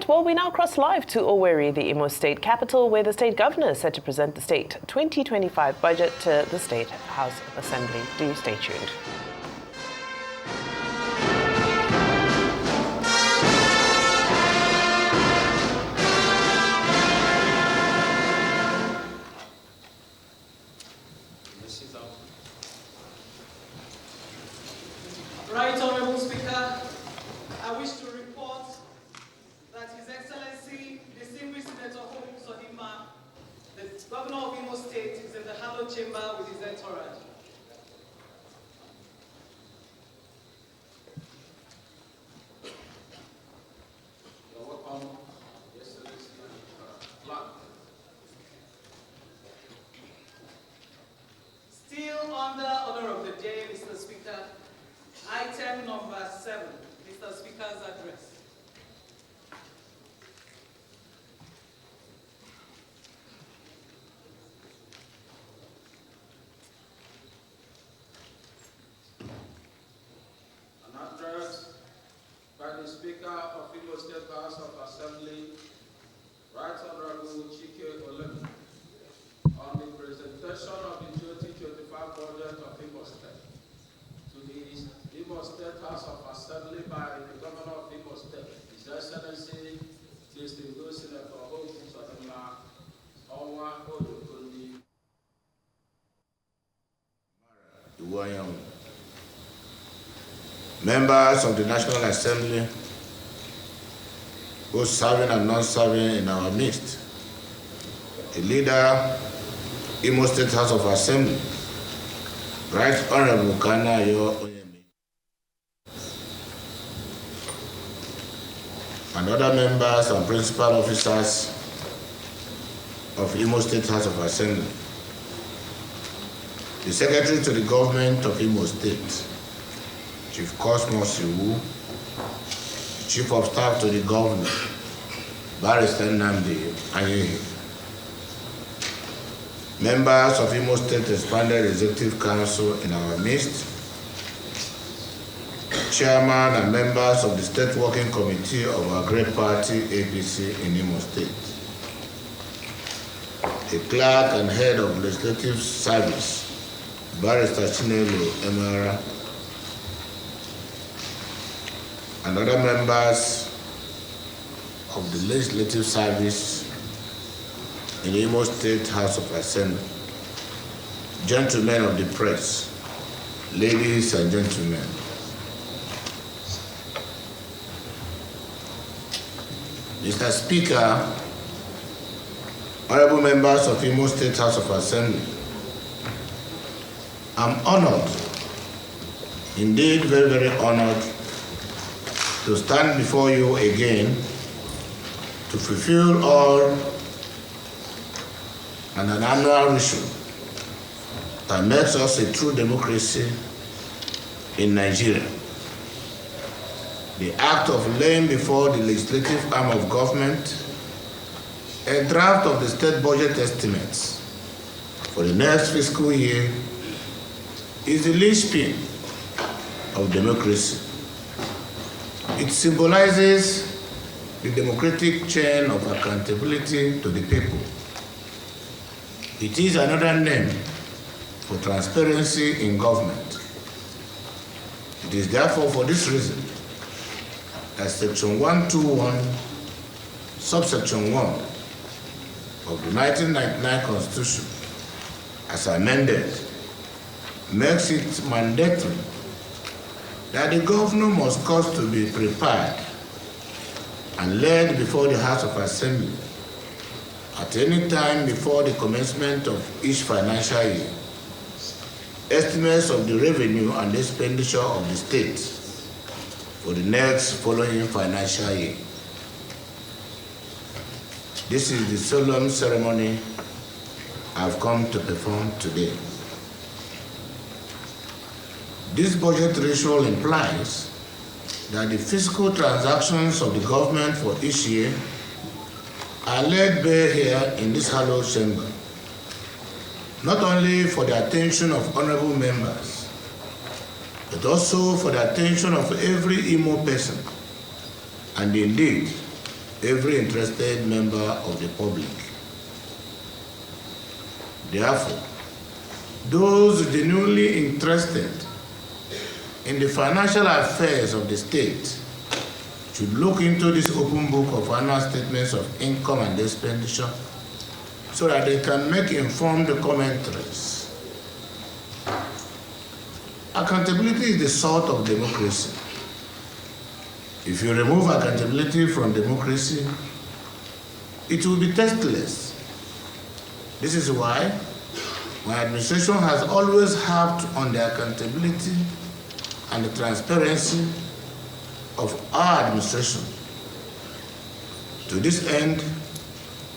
right, well, we now cross live to Owerri, the Imo State capital, where the state governor is set to present the state 2025 budget to the State House of Assembly. Do stay tuned. Right Honourable Speaker, I wish to report that His Excellency, distinguished Senator Uzodinma, the Governor of Imo State, is in the hallowed chamber with his entourage. You're welcome, Excellency. Still under order of the day, Mr. Speaker, item number 7, Mr. Speaker's address. An address by the Speaker of Imo State House of Assembly, Right Honorable Chike Olemi, on the presentation of the 2025 budget of Imo State to the Imo State House of Assembly by the Governor of Imo State, His Excellency, distinguished Senator Uzodinma, Onwa Oyokundi. Members of the National Assembly, both serving and non-serving in our midst, the leader, Imo State House of Assembly, Right Honorable Kana Oyemi, and other members and principal officers of Imo State House of Assembly, the Secretary to the Government of Imo State, Chief Cosmos Iwu, Chief of Staff to the Governor, Barrister Nnamdi Anyehi, members of Imo State Expanded Executive Council in our midst, chairman and members of the State Working Committee of our great party, APC, in Imo State, the clerk and head of legislative service, Barrister Chinelo Emara, and other members of the legislative service in the Imo State House of Assembly, gentlemen of the press, ladies and gentlemen. Mr. Speaker, honorable members of Imo State House of Assembly, I'm honored, indeed very, very honored, to stand before you again to fulfill all and an annual ritual that makes us a true democracy in Nigeria. The act of laying before the legislative arm of government a draft of the state budget estimates for the next fiscal year is the linchpin of democracy. It symbolizes the democratic chain of accountability to the people. It is another name for transparency in government. It is therefore for this reason that Section 121, subsection 1 of the 1999 Constitution, as amended, makes it mandatory that the governor must cause to be prepared and laid before the House of Assembly at any time before the commencement of each financial year estimates of the revenue and expenditure of the state for the next following financial year. This is the solemn ceremony I've come to perform today. This budget ritual implies that the fiscal transactions of the government for each year are laid bare here in this hallowed chamber, not only for the attention of honorable members, but also for the attention of every Imo person, and indeed every interested member of the public. Therefore, those genuinely interested in the financial affairs of the state should look into this open book of annual statements of income and expenditure so that they can make informed commentaries. Accountability is the salt of democracy. If you remove accountability from democracy, it will be tasteless. This is why my administration has always harped on the accountability and the transparency of our administration. To this end,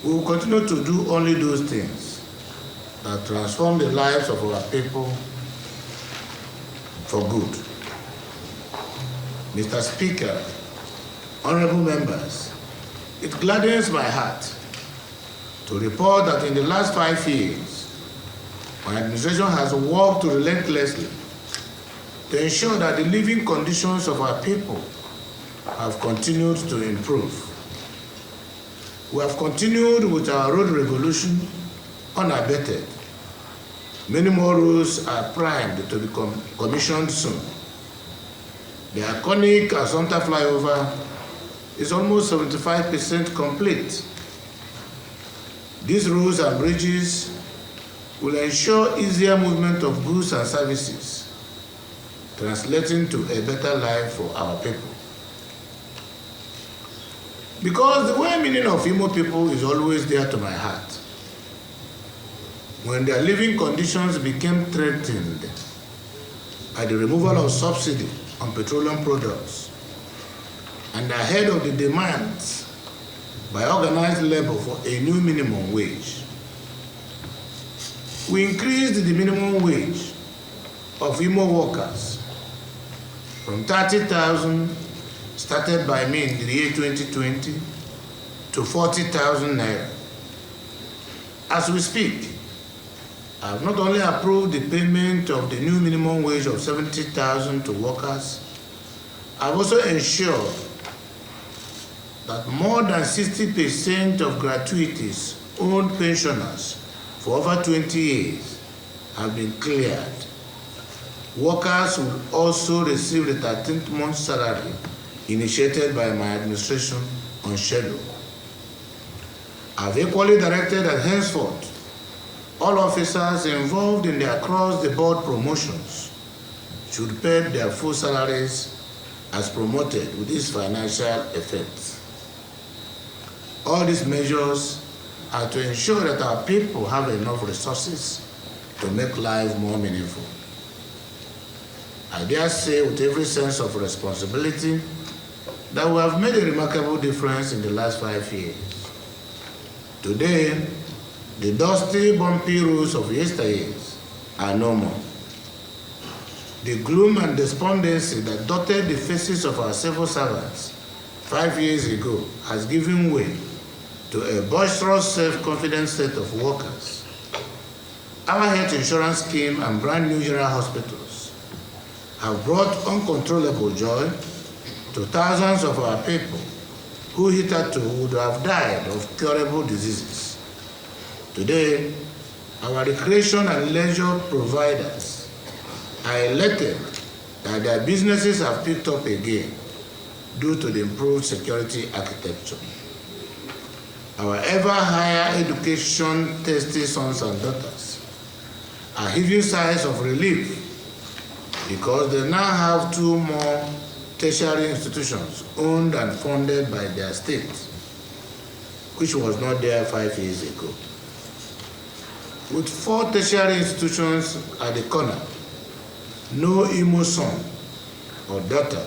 we will continue to do only those things that transform the lives of our people for good. Mr. Speaker, honorable members, it gladdens my heart to report that in the last 5 years, my administration has worked relentlessly to ensure that the living conditions of our people have continued to improve. We have continued with our road revolution unabated. Many more roads are primed to be commissioned soon. The iconic Assumpta flyover is almost 75% complete. These roads and bridges will ensure easier movement of goods and services, translating to a better life for our people. Because the well-meaning of Imo people is always dear to my heart. When their living conditions became threatened by the removal of subsidy on petroleum products and ahead of the demands by organized labor for a new minimum wage, we increased the minimum wage of Imo workers from 30,000 started by me in the year 2020 to 40,000 naira. As we speak, I have not only approved the payment of the new minimum wage of 70,000 to workers, I have also ensured that more than 60% of gratuities owed pensioners for over 20 years have been cleared. Workers will also receive the 13th month salary initiated by my administration on schedule. I have equally directed that henceforth, all officers involved in the across-the-board promotions should pay their full salaries as promoted with these financial effects. All these measures are to ensure that our people have enough resources to make life more meaningful. I dare say with every sense of responsibility that we have made a remarkable difference in the last 5 years. Today, the dusty, bumpy roads of yesteryears are no more. The gloom and despondency that dotted the faces of our civil servants 5 years ago has given way to a boisterous, self-confident set of workers. Our health insurance scheme and brand new general hospitals have brought uncontrollable joy to thousands of our people who hitherto would have died of curable diseases. Today, our recreation and leisure providers are elated that their businesses have picked up again due to the improved security architecture. Our ever higher education thirsty sons and daughters are heaving sighs of relief because they now have 2 more tertiary institutions owned and funded by their state, which was not there 5 years ago. With 4 tertiary institutions at the corner, no Imo son or daughter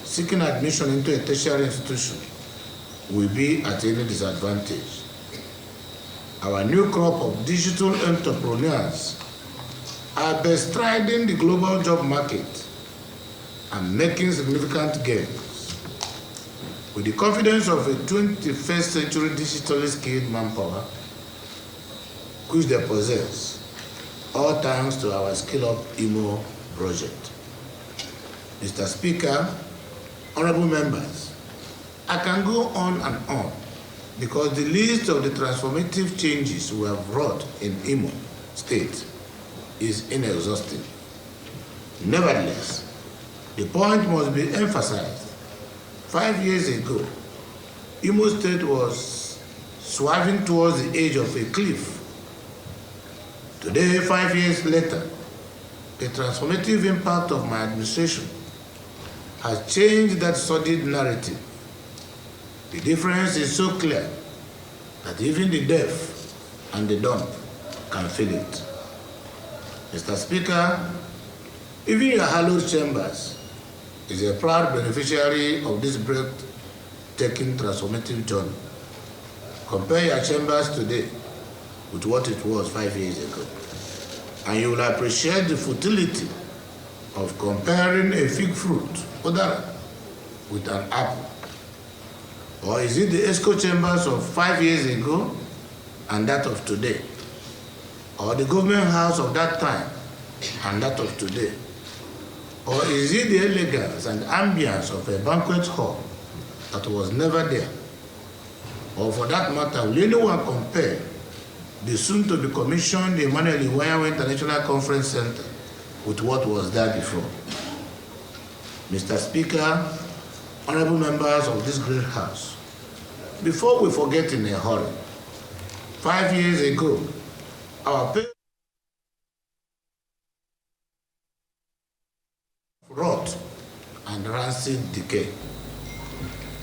seeking admission into a tertiary institution will be at any disadvantage. Our new crop of digital entrepreneurs are bestriding the global job market and making significant gains. With the confidence of a 21st century digitally skilled manpower, which they possess, all thanks to our Skill Up Imo project. Mr. Speaker, honorable members, I can go on and on because the list of the transformative changes we have brought in Imo State is inexhaustive. Nevertheless, the point must be emphasized. 5 years ago, Imo State was swerving towards the edge of a cliff. Today, 5 years later, the transformative impact of my administration has changed that sordid narrative. The difference is so clear that even the deaf and the dumb can feel it. Mr. Speaker, even your hallowed chambers is a proud beneficiary of this breathtaking transformative journey. Compare your chambers today with what it was 5 years ago, and you will appreciate the futility of comparing a fig fruit, udara, with an apple. Or is it the ESCO chambers of 5 years ago and that of today? Or the government house of that time and that of today? Or is it the elegance and ambience of a banquet hall that was never there? Or for that matter, will anyone compare the soon-to-be commissioned Emmanuel Iwayawa International Conference Center with what was there before? Mr. Speaker, honorable members of this great house, before we forget in a hurry, 5 years ago, our parents rot and rancid decay.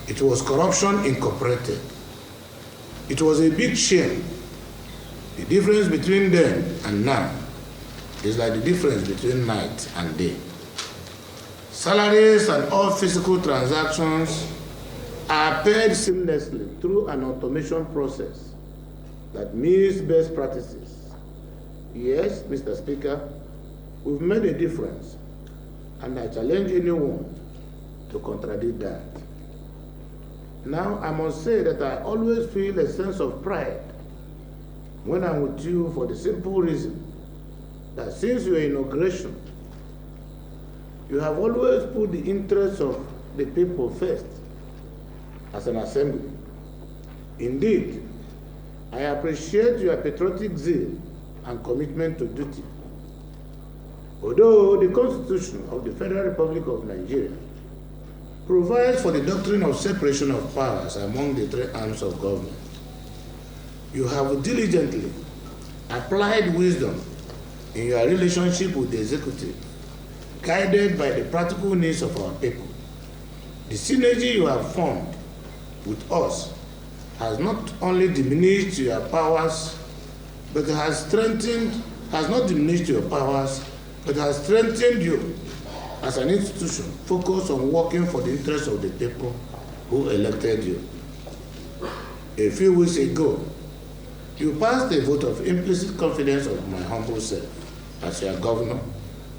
It was corruption incorporated. It was a big shame. The difference between then and now is like the difference between night and day. Salaries and all physical transactions are paid seamlessly through an automation process that meets best practices. Yes, Mr. Speaker, we've made a difference, and I challenge anyone to contradict that. Now, I must say that I always feel a sense of pride when I'm with you for the simple reason that since your inauguration, you have always put the interests of the people first as an assembly. Indeed, I appreciate your patriotic zeal and commitment to duty. Although the Constitution of the Federal Republic of Nigeria provides for the doctrine of separation of powers among the three arms of government, you have diligently applied wisdom in your relationship with the executive, guided by the practical needs of our people. The synergy you have formed with us has not only diminished your powers, but has not diminished your powers, but has strengthened you as an institution focused on working for the interests of the people who elected you. A few weeks ago, you passed a vote of implicit confidence of my humble self as your governor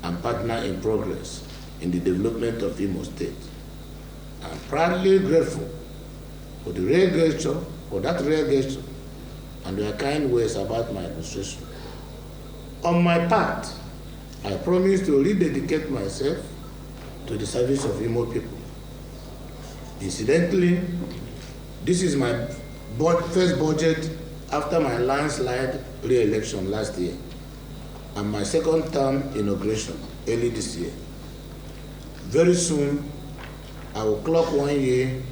and partner in progress in the development of Imo State. I'm proudly grateful for that rare gesture, and your kind words about my administration. On my part, I promise to rededicate myself to the service of Imo people. Incidentally, this is my first budget after my landslide re-election last year and my second term inauguration early this year. Very soon, I will clock 1 year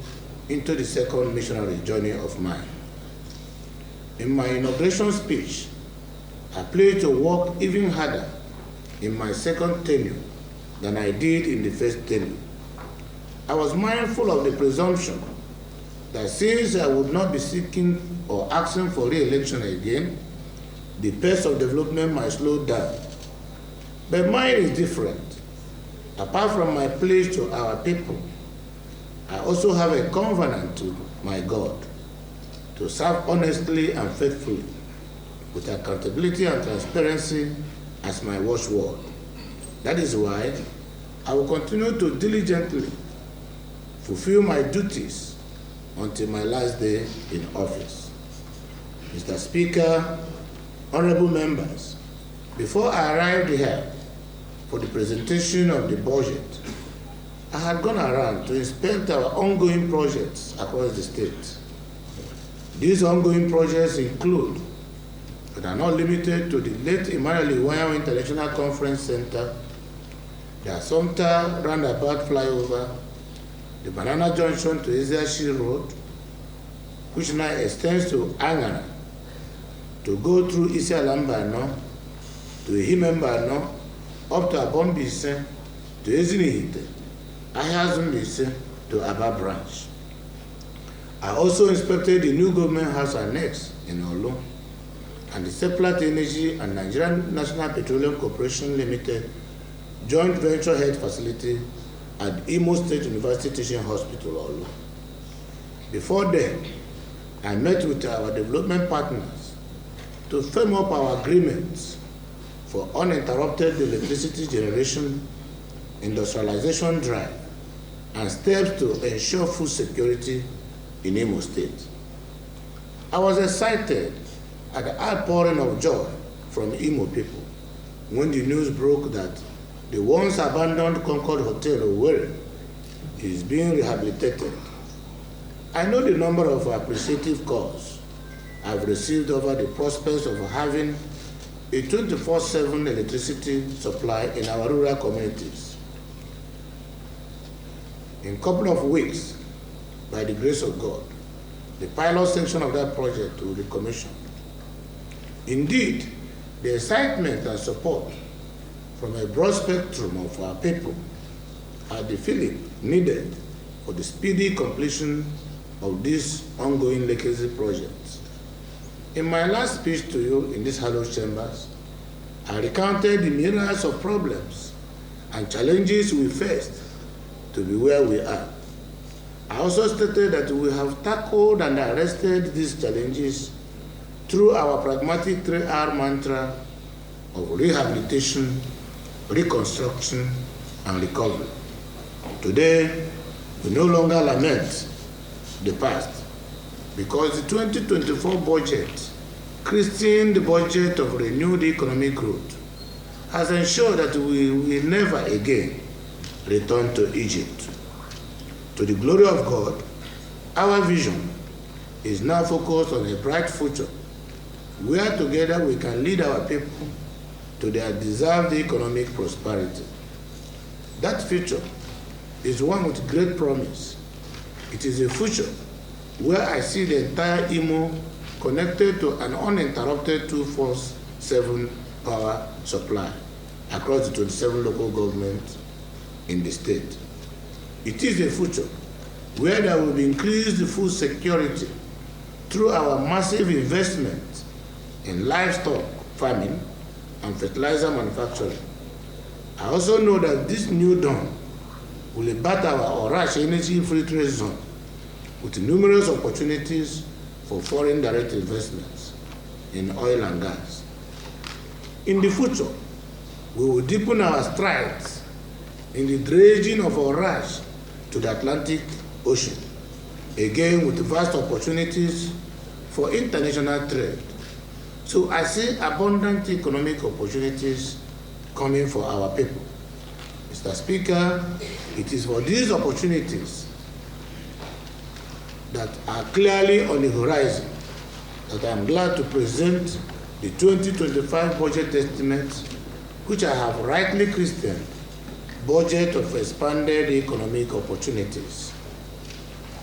into the second missionary journey of mine. In my inauguration speech, I pledged to work even harder in my second tenure than I did in the first tenure. I was mindful of the presumption that since I would not be seeking or asking for re-election again, the pace of development might slow down. But mine is different. Apart from my pledge to our people, I also have a covenant to my God to serve honestly and faithfully with accountability and transparency as my watchword. That is why I will continue to diligently fulfill my duties until my last day in office. Mr. Speaker, honorable members, before I arrived here for the presentation of the budget, I had gone around to inspect our ongoing projects across the state. These ongoing projects include, but are not limited to, the late Emmanuel Iwanyawo International Conference Center, the Assumpta Roundabout Flyover, the Banana Junction to Eziashi Road, which now extends to Angara, to go through Isialambano, to Ihimembano, up to Abombise, to Ezinihite, Ayazumbise, to Aba Branch. I also inspected the new government house annex in Olu and the Seplat Energy and Nigerian National Petroleum Corporation Limited joint venture head facility at Imo State University Teaching Hospital, Olu. Before then, I met with our development partners to firm up our agreements for uninterrupted electricity generation, industrialization drive, and steps to ensure food security in Imo State. I was excited at the outpouring of joy from Imo people when the news broke that the once abandoned Concord Hotel Owerri is being rehabilitated. I know the number of appreciative calls I've received over the prospects of having a 24/7 electricity supply in our rural communities. In a couple of weeks, by the grace of God, the pilot section of that project will be commissioned. Indeed, the excitement and support from a broad spectrum of our people are the feeling needed for the speedy completion of these ongoing legacy projects. In my last speech to you in these hallowed chambers, I recounted the myriads of problems and challenges we faced to be where we are. I also stated that we have tackled and arrested these challenges through our pragmatic 3R mantra of rehabilitation, reconstruction, and recovery. Today, we no longer lament the past because the 2024 budget, christened the budget of renewed economic growth, has ensured that we will never again return to Egypt. To the glory of God, our vision is now focused on a bright future where together we can lead our people to their deserved economic prosperity. That future is one with great promise. It is a future where I see the entire Imo connected to an uninterrupted 24/7 power supply across the 27 local governments in the state. It is a future where there will be increased food security through our massive investment in livestock farming and fertilizer manufacturing. I also know that this new dawn will bat our Orash Energy Free Trade Zone with numerous opportunities for foreign direct investments in oil and gas. In the future, we will deepen our strides in the dredging of Orash to the Atlantic Ocean, again with vast opportunities for international trade. So I see abundant economic opportunities coming for our people. Mr. Speaker, it is for these opportunities that are clearly on the horizon that I am glad to present the 2025 budget estimate, which I have rightly christened Budget of Expanded Economic Opportunities.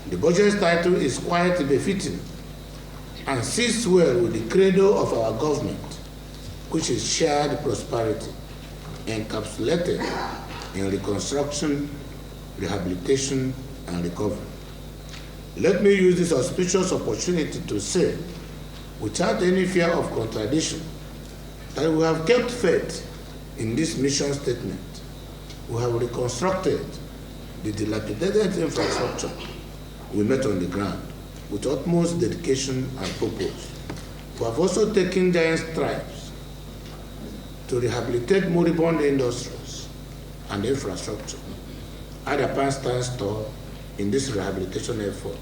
The budget's title is quite befitting and sits well with the credo of our government, which is shared prosperity, encapsulated in reconstruction, rehabilitation, and recovery. Let me use this auspicious opportunity to say, without any fear of contradiction, that we have kept faith in this mission statement. We have reconstructed the dilapidated infrastructure we met on the ground with utmost dedication and purpose. We have also taken giant strides to rehabilitate moribund industries and infrastructure. Adapan stands tall in this rehabilitation effort,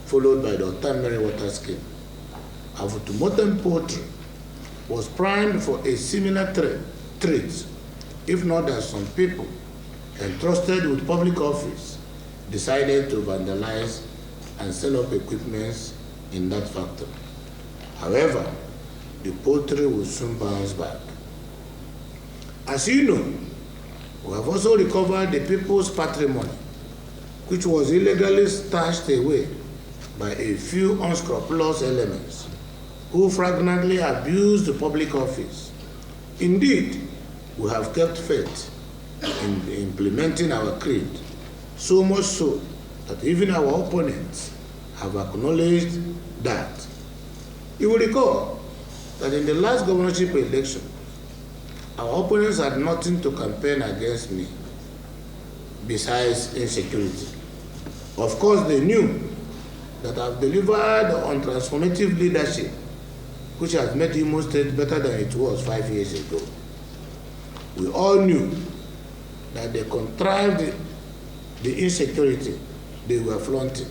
followed by the Otamere water scheme. Avutumotem poultry was primed for a similar treat, if not that some people entrusted with public office decided to vandalize and sell up equipment in that factory. However, the poultry will soon bounce back. As you know, we have also recovered the people's patrimony, which was illegally stashed away by a few unscrupulous elements who flagrantly abused the public office. Indeed, we have kept faith in implementing our creed, so much so that even our opponents have acknowledged that. You will recall that in the last governorship election, our opponents had nothing to campaign against me besides insecurity. Of course, they knew that I've delivered on transformative leadership, which has made Imo State better than it was 5 years ago. We all knew that they contrived the insecurity they were flaunting.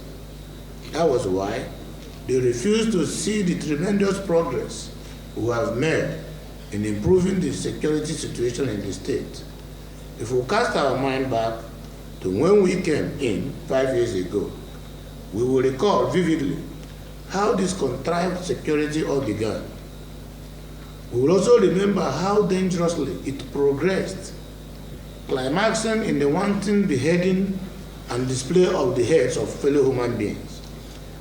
That was why they refused to see the tremendous progress we have made in improving the security situation in the state. If we cast our mind back to when we came in 5 years ago, we will recall vividly how this contrived security all began. We will also remember how dangerously it progressed, climaxing in the wanton beheading and display of the heads of fellow human beings,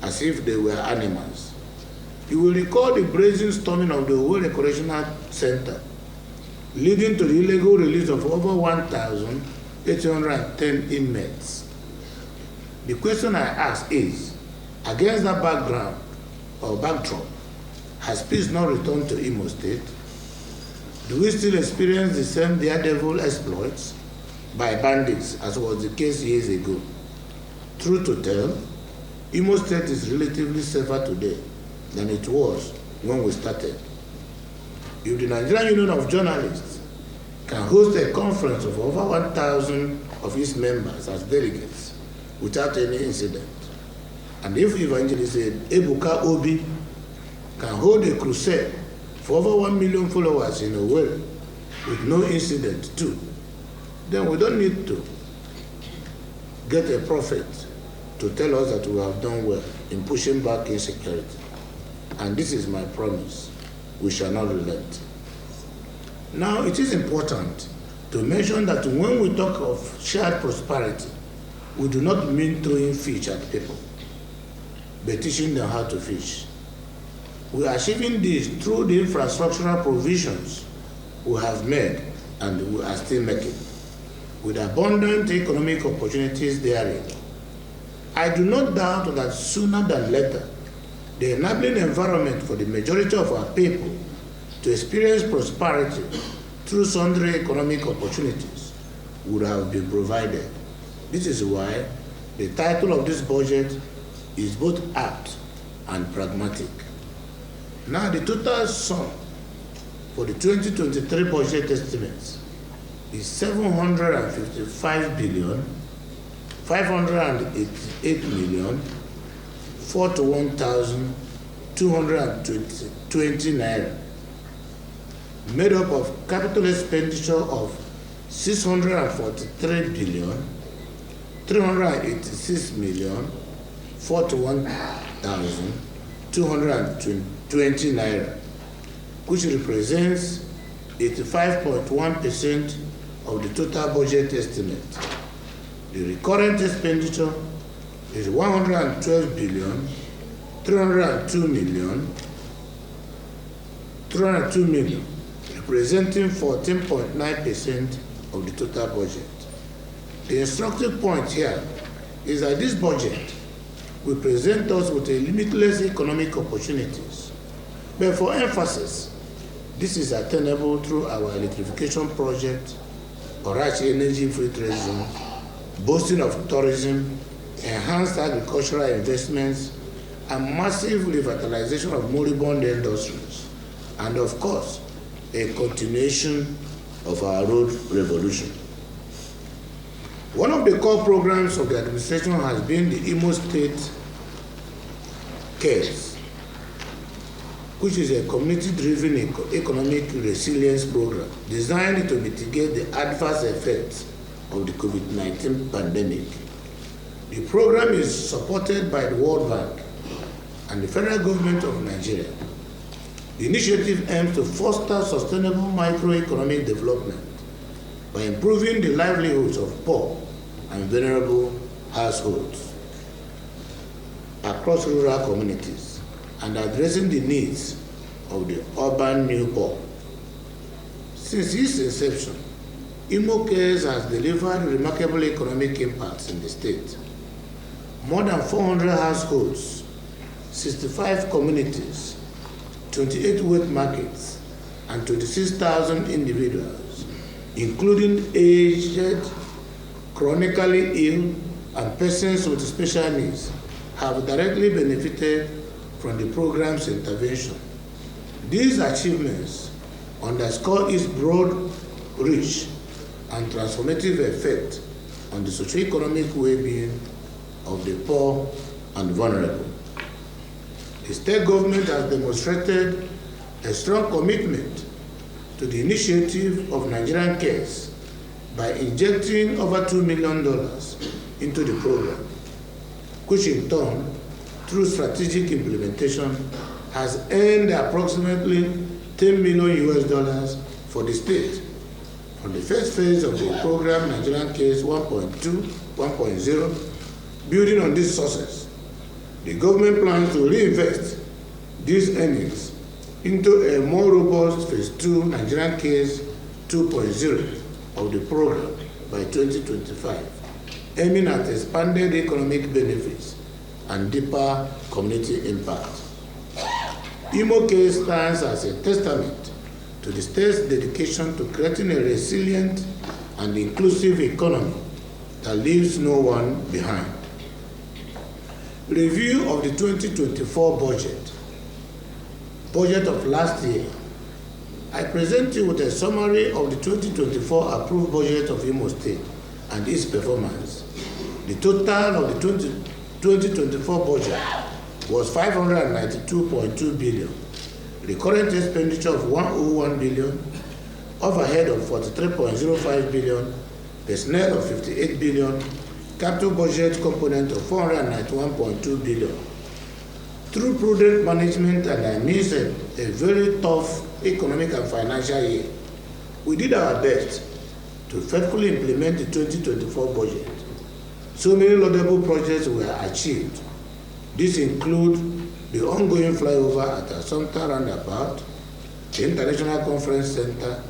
as if they were animals. You will recall the brazen storming of the Owerri Correctional Center, leading to the illegal release of over 1,810 inmates. The question I ask is, against that background or backdrop, has peace not returned to Imo State? Do we still experience the same daredevil exploits by bandits as was the case years ago? True to tell, Imo State is relatively safer today than it was when we started. If the Nigerian Union of Journalists can host a conference of over 1,000 of its members as delegates without any incident, and if Evangelist Ebuka Obi can hold a crusade for over 1 million followers in Owerri with no incident too, then we don't need to get a prophet to tell us that we have done well in pushing back insecurity. And this is my promise. We shall not relent. Now, it is important to mention that when we talk of shared prosperity, we do not mean throwing fish at people, but teaching them how to fish. We are achieving this through the infrastructural provisions we have made and we are still making, with abundant economic opportunities therein. I do not doubt that sooner than later, the enabling environment for the majority of our people to experience prosperity through sundry economic opportunities would have been provided. This is why the title of this budget is both apt and pragmatic. Now, the total sum for the 2023 budget estimates is 755,588,041,220 naira, made up of capital expenditure of 643,386,041,220 naira, which represents 85.1% of the total budget estimate. The recurrent expenditure is 112,302 million, representing 14.9% of the total budget. The instructive point here is that this budget will present us with a limitless economic opportunities. But for emphasis, this is attainable through our electrification project, Orachi energy-free trade zone, boosting of tourism, enhanced agricultural investments, and massive revitalization of moribund industries, and of course, a continuation of our road revolution. One of the core programs of the administration has been the Imo State CARES, which is a community-driven economic resilience program designed to mitigate the adverse effects of the COVID-19 pandemic. The program is supported by the World Bank and the federal government of Nigeria. The initiative aims to foster sustainable microeconomic development by improving the livelihoods of poor and vulnerable households across rural communities and addressing the needs of the urban new poor. Since its inception, Imo Cares has delivered remarkable economic impacts in the state. More than 400 households, 65 communities, 28 wet markets, and 26,000 individuals, including aged, chronically ill, and persons with special needs, have directly benefited from the program's intervention. These achievements underscore its broad reach and transformative effect on the socio-economic well-being of the poor and vulnerable. The state government has demonstrated a strong commitment to the initiative of Nigerian Cares by injecting over $2 million into the program, which in turn, through strategic implementation, has earned approximately $10 million for the state. On the first phase of the program, Nigerian Cares 1.0, building on this success, the government plans to reinvest these earnings into a more robust phase 2 Nigerian Cares 2.0 of the program by 2025, aiming at expanded economic benefits and deeper community impact. Imo Cares stands as a testament to the state's dedication to creating a resilient and inclusive economy that leaves no one behind. Review of the 2024 budget of last year. I present you with a summary of the 2024 approved budget of Imo State and its performance. The total of the 2024 budget was 592.2 billion. The current expenditure of 101 billion, overhead of 43.05 billion, personnel of 58 billion, capital budget component of 491.2 billion. Through prudent management and amidst a very tough economic and financial year, we did our best to faithfully implement the 2024 budget. So many laudable projects were achieved. These include the ongoing flyover at Assumpta Roundabout, the International Conference Center,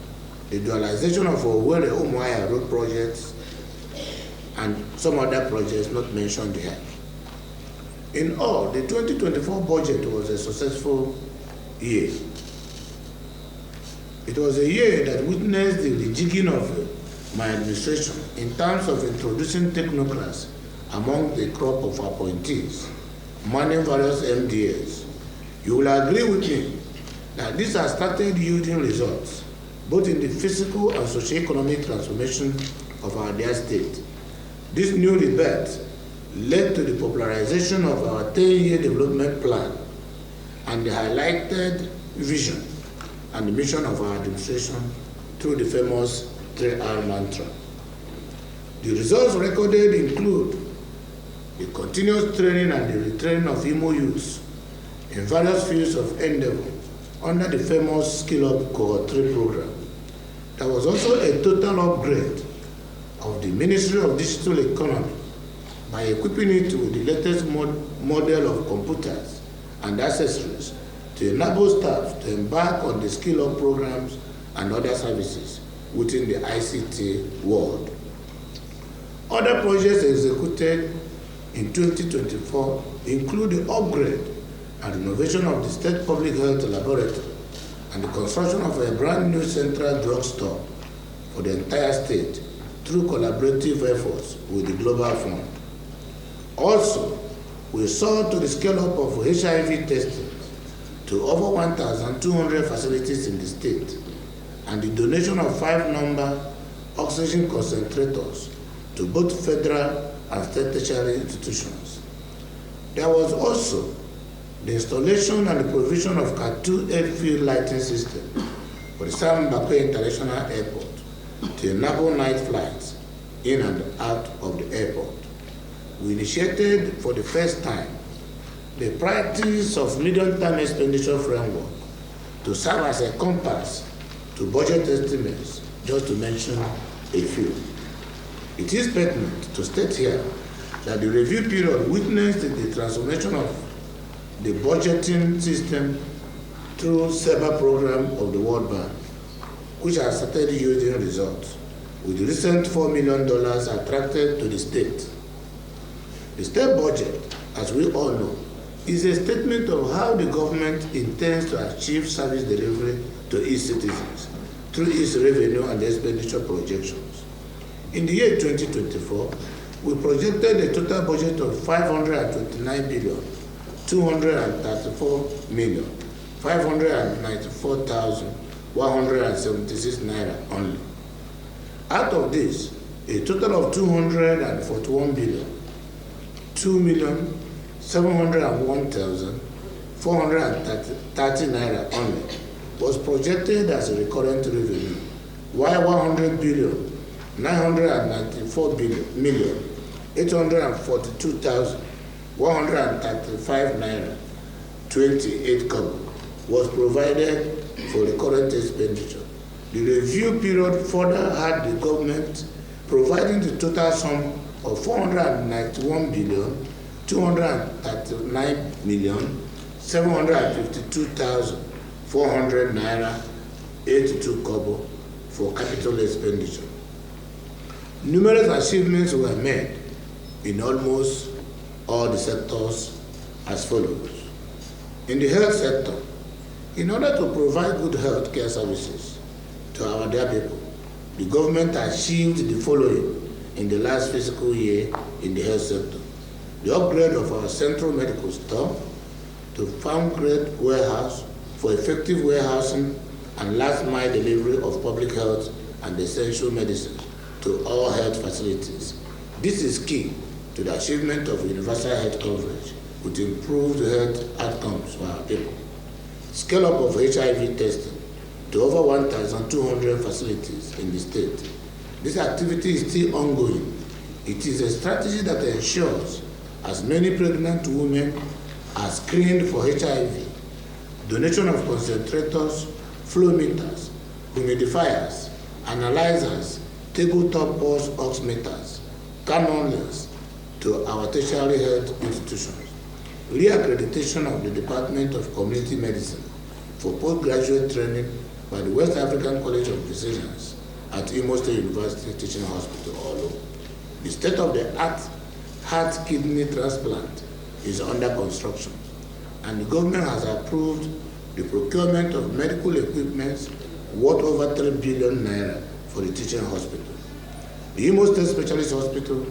the dualization of Owerri Umuahia Road projects, and some other projects not mentioned here. In all, the 2024 budget was a successful year. It was a year that witnessed the rejigging of my administration in terms of introducing technocrats among the crop of appointees, manning various MDAs. You will agree with me that this has started yielding results, both in the physical and socio-economic transformation of our dear state. This new rebirth led to the popularization of our 10-year development plan and the highlighted vision and the mission of our administration through the famous 3R mantra. The results recorded include the continuous training and the retraining of Imo youths in various fields of endeavor under the famous Skill Up Cohort 3 program. There was also a total upgrade of the Ministry of Digital Economy by equipping it with the latest model of computers and accessories to enable staff to embark on the Skill Up programs and other services within the ICT world. Other projects executed in 2024 include the upgrade and renovation of the State Public Health Laboratory and the construction of a brand new central drugstore for the entire state through collaborative efforts with the Global Fund. Also, we saw to the scale-up of HIV testing to over 1,200 facilities in the state and the donation of 5-number oxygen concentrators to both federal and state tertiary institutions. There was also the installation and the provision of Cat2 airfield lighting system for the Sam Mbakwe International Airport to enable night flights in and out of the airport. We initiated for the first time the practice of medium-term expenditure framework to serve as a compass to budget estimates, just to mention a few. It is pertinent to state here that the review period witnessed the transformation of the budgeting system through SEBA program of the World Bank, which has started yielding results, with the recent $4 million attracted to the state. The state budget, as we all know, is a statement of how the government intends to achieve service delivery to its citizens through its revenue and expenditure projections. In the year 2024, we projected a total budget of 529,234,594,176 naira only. Out of this, a total of 241,701,430 naira only was projected as a recurrent revenue, while 100,994,842,135 naira 28 kobo was provided for recurrent expenditure. The review period further had the government providing the total sum of 491,239,752,400 naira 82 kobo for capital expenditure. Numerous achievements were made in almost all the sectors as follows. In the health sector, in order to provide good health care services to our dear people, the government achieved the following in the last fiscal year in the health sector: the upgrade of our central medical store to farm-grade warehouse for effective warehousing and last-mile delivery of public health and essential medicine to all health facilities. This is key to the achievement of universal health coverage with improved health outcomes for our people. Scale up of HIV testing to over 1,200 facilities in the state. This activity is still ongoing. It is a strategy that ensures as many pregnant women are screened for HIV, donation of concentrators, flow meters, humidifiers, analyzers, tabletop pulse oximeters, cannulars to our tertiary health institutions. Reaccreditation of the Department of Community Medicine for postgraduate training by the West African College of Physicians at Imo State University Teaching Hospital, Olo. The state-of-the-art heart-kidney transplant is under construction, and the government has approved the procurement of medical equipment worth over 3 billion naira for the teaching hospital. The Imo State Specialist Hospital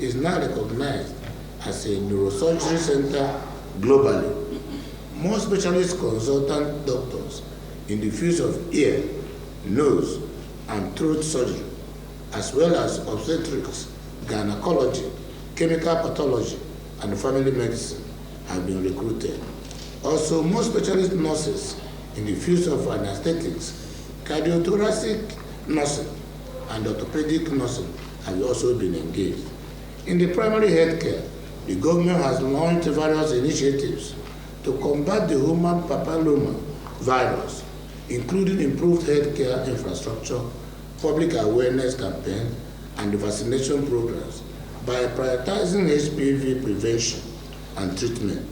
is now recognized as a neurosurgery center globally. More specialist consultant doctors in the fields of ear, nose, and throat surgery, as well as obstetrics, gynecology, chemical pathology, and family medicine have been recruited. Also, more specialist nurses in the fields of anesthetics, cardiothoracic nursing, and orthopedic nursing have also been engaged. In the primary health care, the government has launched various initiatives to combat the human papilloma virus, including improved healthcare infrastructure, public awareness campaign, and the vaccination programs. By prioritizing HPV prevention and treatment,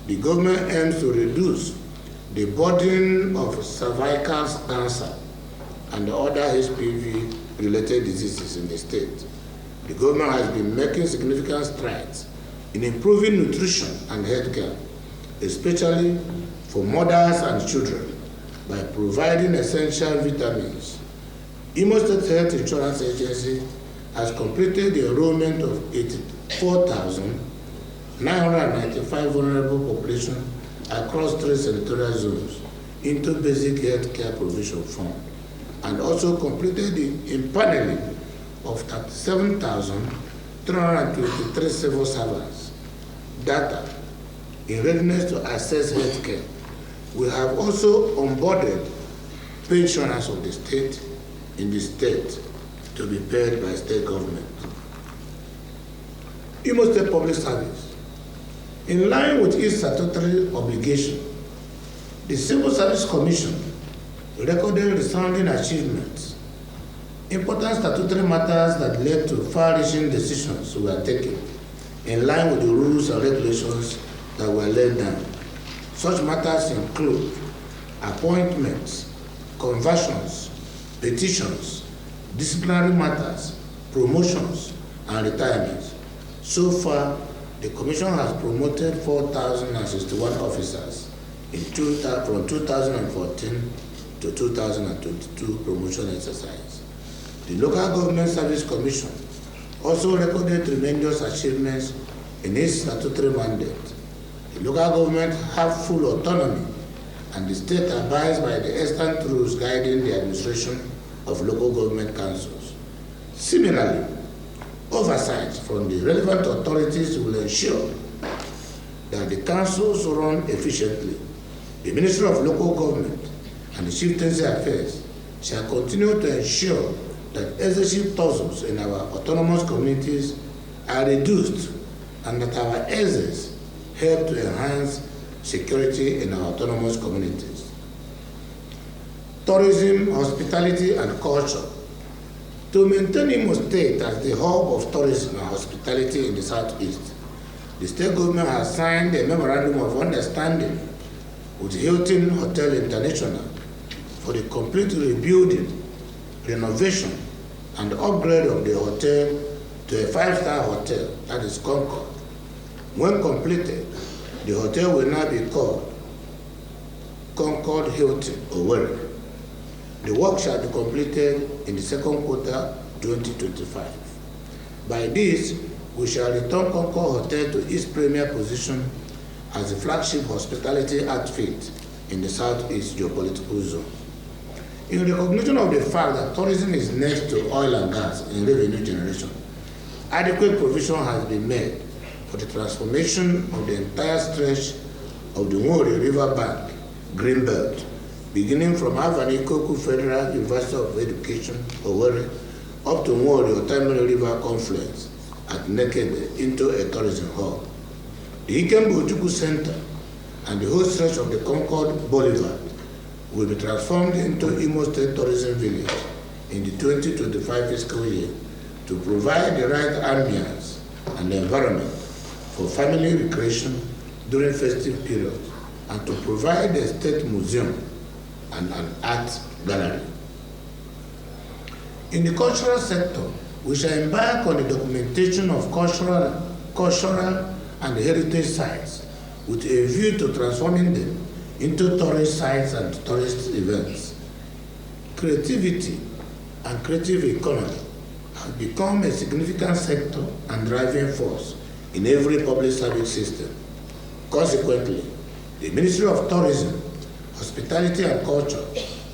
the government aims to reduce the burden of cervical cancer and other HPV-related diseases in the state. The government has been making significant strides in improving nutrition and healthcare, especially for mothers and children, by providing essential vitamins. Imo State Health Insurance Agency has completed the enrollment of 84,995 vulnerable population across 3 senatorial zones into basic health care provision fund, and also completed the impaneling of 37,323 civil servants data in readiness to access health care. We have also onboarded pensioners of the state in the state to be paid by state government. Imo State Public Service. In line with its statutory obligation, the Civil Service Commission recorded resounding achievements. Important statutory matters that led to far-reaching decisions were taken in line with the rules and regulations that were laid down. Such matters include appointments, conversions, petitions, disciplinary matters, promotions, and retirements. So far, the Commission has promoted 4,061 officers from 2014 to 2022 promotion exercise. The Local Government Service Commission also recorded tremendous achievements in its statutory mandate. The local government have full autonomy, and the state abides by the extant rules guiding the administration of local government councils. Similarly, oversight from the relevant authorities will ensure that the councils run efficiently. The Ministry of Local Government and the Chieftaincy Affairs shall continue to ensure that executive tussles in our autonomous communities are reduced and that our exes help to enhance security in our autonomous communities. Tourism, hospitality, and culture. To maintain Imo State as the hub of tourism and hospitality in the Southeast, the state government has signed a memorandum of understanding with Hilton Hotel International for the complete rebuilding, renovation, and upgrade of the hotel to a 5-star hotel, that is Concord. When completed, the hotel will now be called Concord Hilton Owerri. The work shall be completed in the second quarter 2025. By this, we shall return Concord Hotel to its premier position as the flagship hospitality outfit in the Southeast geopolitical zone. In recognition of the fact that tourism is next to oil and gas in revenue generation, adequate provision has been made for the transformation of the entire stretch of the Nwori River Bank, Greenbelt, beginning from Avani Koku Federal University of Education, Owerri, up to Nwori Otamiri River Confluence at Nekede into a tourism hub. The Ikembu Ojukwu Center and the whole stretch of the Concord Boulevard will be transformed into Imo State Tourism Village in the 2025 fiscal year to provide the right ambience and environment for family recreation during festive periods and to provide a state museum and an art gallery. In the cultural sector, we shall embark on the documentation of cultural and heritage sites with a view to transforming them into tourist sites and tourist events. Creativity and creative economy have become a significant sector and driving force in every public service system. Consequently, the Ministry of Tourism, Hospitality and Culture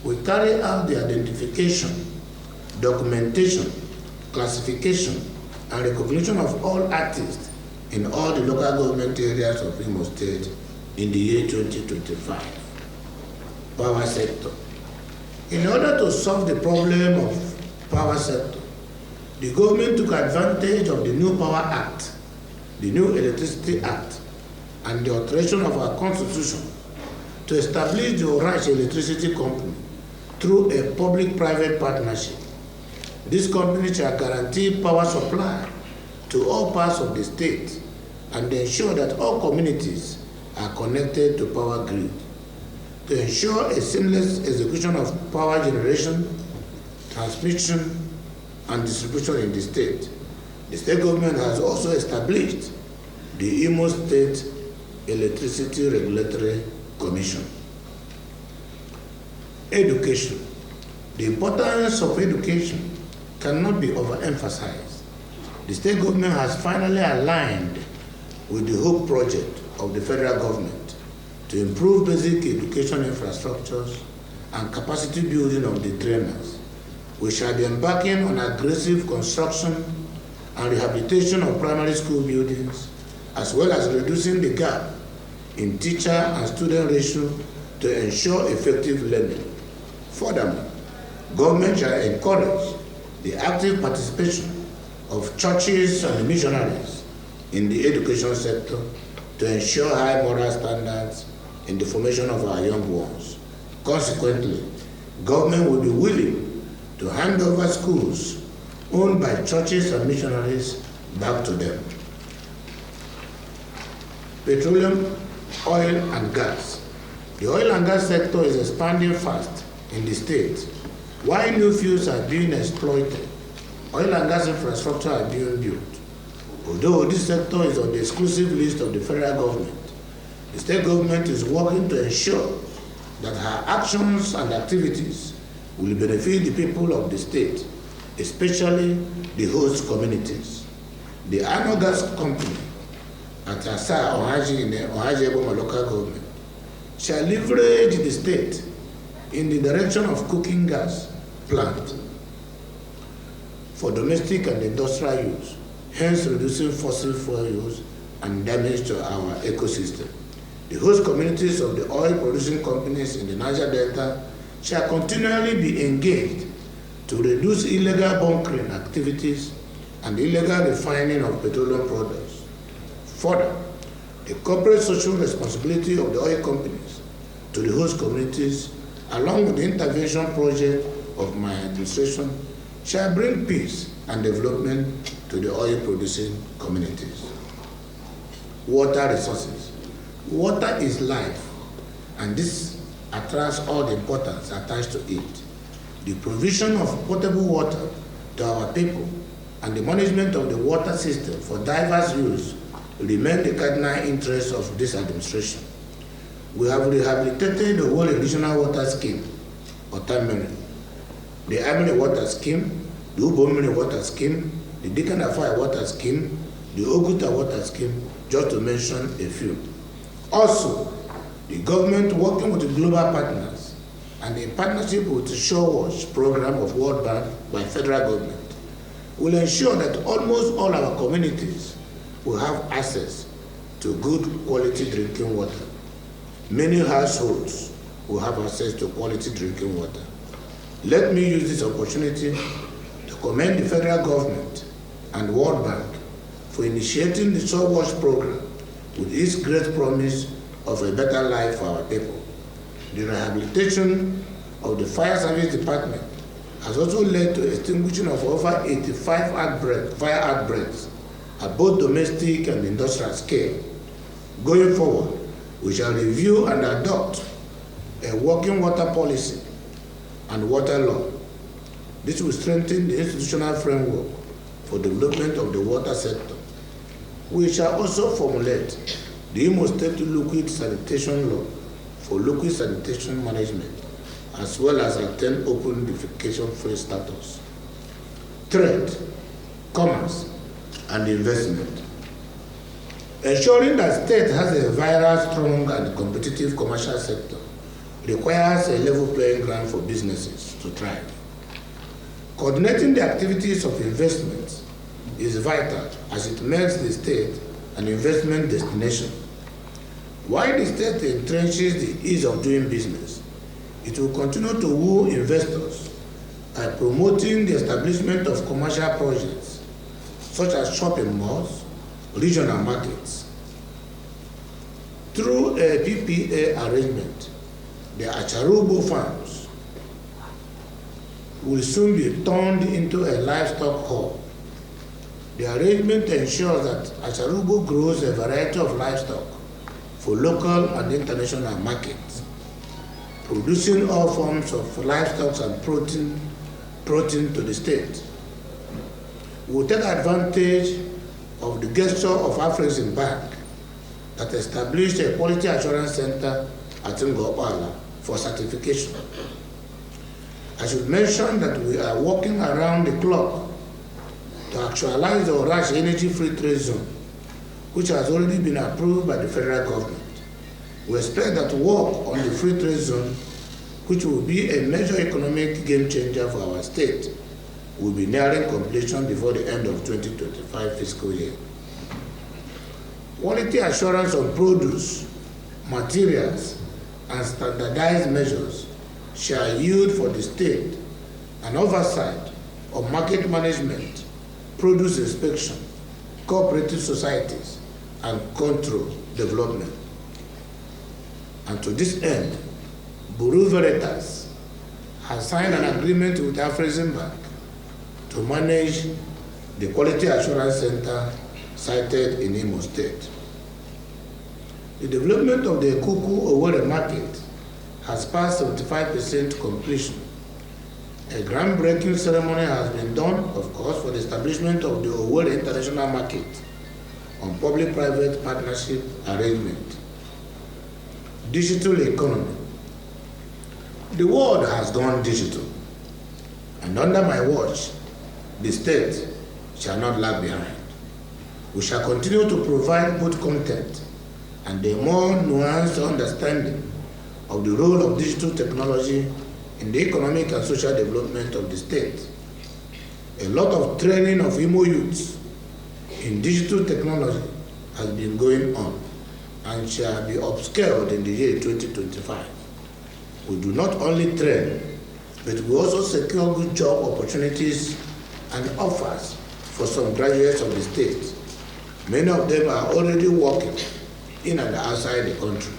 will carry out the identification, documentation, classification, and recognition of all artists in all the local government areas of Imo State in the year 2025. Power sector. In order to solve the problem of power sector, the government took advantage of the new Power Act, the new Electricity Act, and the alteration of our Constitution to establish the Orange Electricity Company through a public-private partnership. This company shall guarantee power supply to all parts of the state and ensure that all communities are connected to power grid. To ensure a seamless execution of power generation, transmission, and distribution in the state government has also established the Imo State Electricity Regulatory Commission. Education. The importance of education cannot be overemphasized. The state government has finally aligned with the HOPE project of the federal government to improve basic education infrastructures and capacity building of the trainers. We shall be embarking on aggressive construction and rehabilitation of primary school buildings, as well as reducing the gap in teacher and student ratio to ensure effective learning. Furthermore, government shall encourage the active participation of churches and missionaries in the education sector to ensure high moral standards in the formation of our young ones. Consequently, government will be willing to hand over schools owned by churches and missionaries back to them. Petroleum, oil and gas. The oil and gas sector is expanding fast in the state. While new fields are being exploited, oil and gas infrastructure are being built. Although this sector is on the exclusive list of the federal government, the state government is working to ensure that her actions and activities will benefit the people of the state, especially the host communities. The Ano Gas Company at Asa Ohaji in the Ohaji Eboma local government shall leverage the state in the direction of cooking gas plant for domestic and industrial use, hence reducing fossil fuel use and damage to our ecosystem. The host communities of the oil producing companies in the Niger Delta shall continually be engaged to reduce illegal bunkering activities and illegal refining of petroleum products. Further, the corporate social responsibility of the oil companies to the host communities, along with the intervention project of my administration, shall bring peace and development to the oil-producing communities. Water resources. Water is life, and this attracts all the importance attached to it. The provision of potable water to our people and the management of the water system for diverse use remain the cardinal interest of this administration. We have rehabilitated the whole regional water scheme, Otamere, the Amini water scheme, the Ubomini water scheme, the Dikanafai water scheme, the Oguta water scheme, just to mention a few. Also, the government working with the global partners and in partnership with the ShoreWatch program of World Bank by federal government will ensure that almost all our communities will have access to good quality drinking water. Many households will have access to quality drinking water. Let me use this opportunity to commend the federal government and World Bank for initiating the ShoreWatch program with its great promise of a better life for our people. The rehabilitation of the fire service department has also led to extinguishing of over 85 fire outbreaks at both domestic and industrial scale. Going forward, we shall review and adopt a working water policy and water law. This will strengthen the institutional framework for development of the water sector. We shall also formulate the Imo State Liquid Sanitation Law for liquid sanitation management, as well as attain open defecation-free status. Trade, commerce, and investment. Ensuring that state has a vibrant, strong, and competitive commercial sector requires a level playing ground for businesses to thrive. Coordinating the activities of investment is vital as it makes the state an investment destination. While the state entrenches the ease of doing business, it will continue to woo investors by promoting the establishment of commercial projects such as shopping malls, regional markets. Through a PPA arrangement, the Acharubo farms will soon be turned into a livestock hub. The arrangement ensures that Acharubo grows a variety of livestock for local and international markets, producing all forms of livestock and protein to the state. We will take advantage of the gesture of Afrexim Bank that established a quality assurance center at Ngopala for certification. I should mention that we are working around the clock to actualize the Orash Energy Free Trade Zone, which has already been approved by the federal government. We expect that work on the free trade zone, which will be a major economic game changer for our state, will be nearing completion before the end of 2025 fiscal year. Quality assurance on produce, materials, and standardized measures shall yield for the state an oversight of market management, produce inspection, cooperative societies, and control development. And to this end, Bureau Veritas has signed an agreement with Afreximbank to manage the Quality Assurance Center sited in Imo State. The development of the Ekuku-Owerri market has passed 75% completion. A groundbreaking ceremony has been done, of course, for the establishment of the Owerri International Market on public-private partnership arrangement. Digital economy. The world has gone digital, and under my watch, the state shall not lag behind. We shall continue to provide both content and a more nuanced understanding of the role of digital technology in the economic and social development of the state. A lot of training of Imo youths in digital technology has been going on and shall be upscaled in the year 2025. We do not only train, but we also secure good job opportunities and offers for some graduates of the state. Many of them are already working in and outside the country.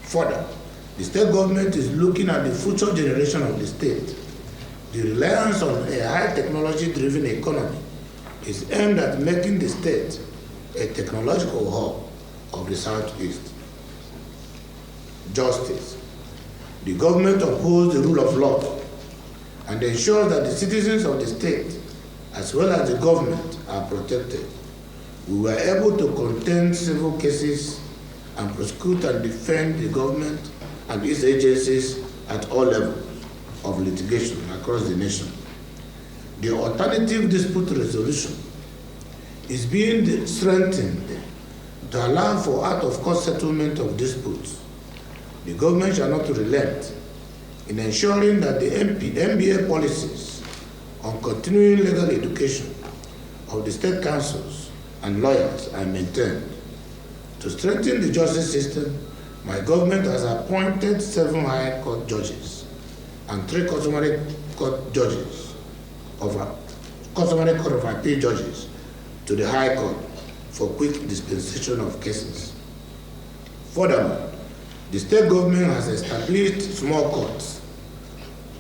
Further, the state government is looking at the future generation of the state. The reliance on a high technology-driven economy is aimed at making the state a technological hub of the Southeast. Justice. The government upholds the rule of law and ensures that the citizens of the state, as well as the government, are protected. We were able to contain civil cases and prosecute and defend the government and its agencies at all levels of litigation across the nation. The alternative dispute resolution is being strengthened to allow for out-of-court settlement of disputes. The government shall not relent in ensuring that the MBA policies on continuing legal education of the state councils and lawyers are maintained. To strengthen the justice system, my government has appointed 7 high court judges and 3 customary court judges customary court of appeal judges to the High Court for quick dispensation of cases. Furthermore, the state government has established small courts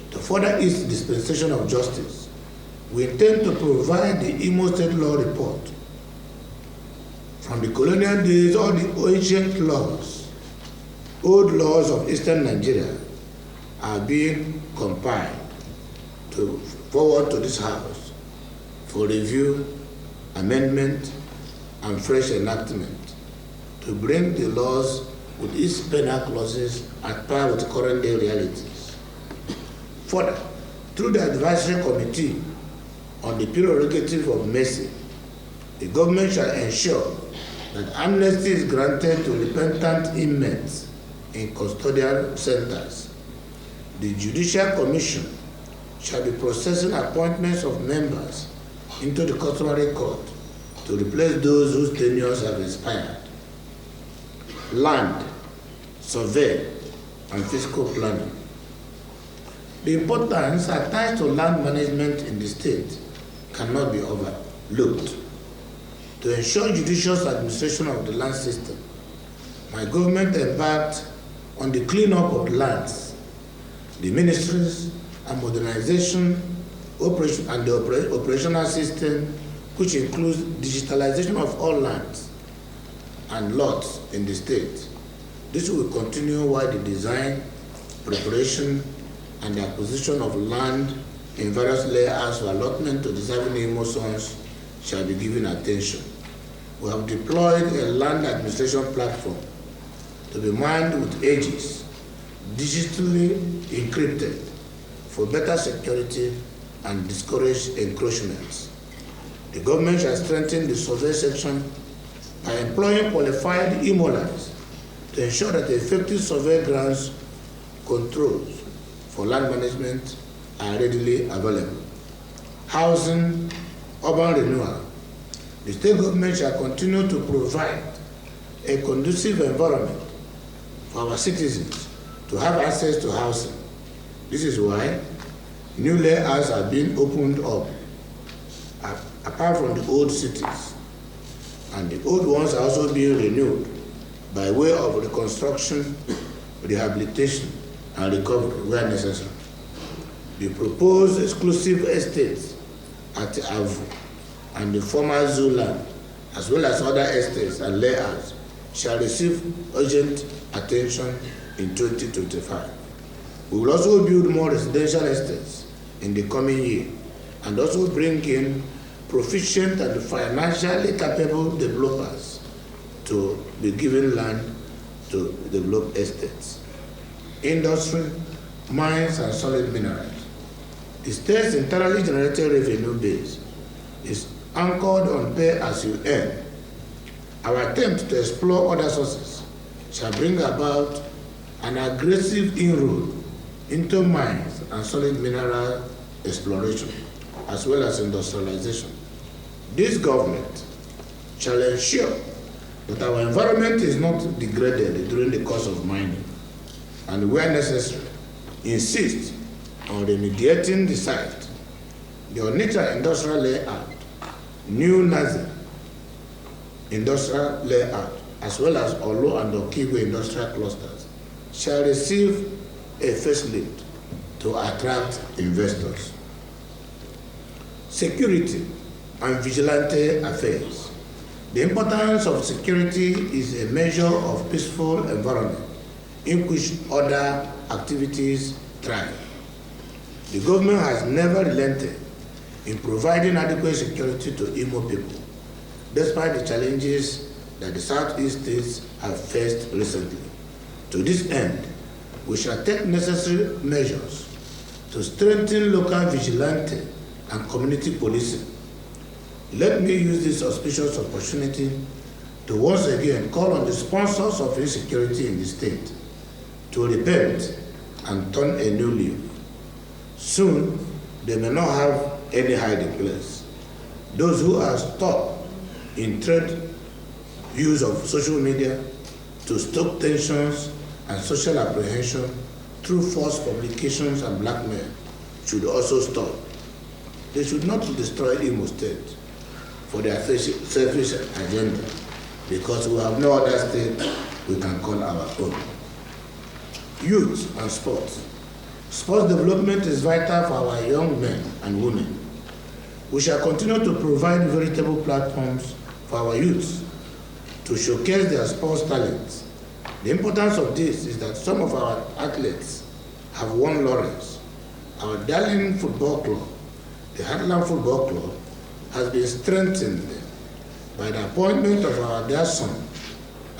to further its dispensation of justice. We intend to provide the Imo State Law Report. From the colonial days, all the ancient laws, old laws of Eastern Nigeria are being compiled to forward to this House for review, amendment, and fresh enactment to bring the laws with its penal clauses at par with current day realities. Further, through the Advisory Committee on the Prerogative of Mercy, the government shall ensure that amnesty is granted to repentant inmates in custodial centers. The Judicial Commission shall be processing appointments of members into the customary court to replace those whose tenures have expired. Land, survey, and fiscal planning. The importance attached to land management in the state cannot be overlooked. To ensure judicious administration of the land system, my government embarked on the cleanup of lands, the ministries and modernization operation and the operational system, which includes digitalization of all lands and lots in the state. This will continue while the design, preparation, and the acquisition of land in various layouts for allotment to deserving Imo sons shall be given attention. We have deployed a land administration platform to be manned with edges, digitally encrypted for better security and discourage encroachments. The government shall strengthen the survey section by employing qualified Imolans to ensure that effective survey grants controls for land management are readily available. Housing, urban renewal. The state government shall continue to provide a conducive environment for our citizens to have access to housing. This is why New layouts are being opened up apart from the old cities, and the old ones are also being renewed by way of reconstruction, rehabilitation, and recovery where necessary. The proposed exclusive estates at Avu and the former zoo land, as well as other estates and layouts, shall receive urgent attention in 2025. We will also build more residential estates in the coming year and also bring in proficient and financially capable developers to be given land to develop estates. Industry, mines, and solid minerals. The state's internally generated revenue base is anchored on pay as you earn. Our attempt to explore other sources shall bring about an aggressive inroad into mines and solid mineral exploration, as well as industrialization. This government shall ensure that our environment is not degraded during the course of mining, and where necessary, insist on remediating the site. The Onitsha industrial layout, New Nazi industrial layout, as well as Olo and Okigwe industrial clusters, shall receive a facelift to attract investors. Security and vigilante affairs. The importance of security is a measure of peaceful environment in which other activities thrive. The government has never relented in providing adequate security to Imo people, despite the challenges that the Southeast states have faced recently. To this end, we shall take necessary measures to strengthen local vigilante and community policing. Let me use this auspicious opportunity to once again call on the sponsors of insecurity in the state to repent and turn a new leaf. Soon, they may not have any hiding place. Those who are stuck in trade use of social media to stoke tensions and social apprehension through false publications and blackmail should also stop. They should not destroy Imo State for their selfish agenda, because we have no other state we can call our own. Youth and sports. Sports development is vital for our young men and women. We shall continue to provide veritable platforms for our youths to showcase their sports talents. The importance of this is that some of our athletes have won laurels. Our darling football club, the Heartland Football Club, has been strengthened by the appointment of our dear son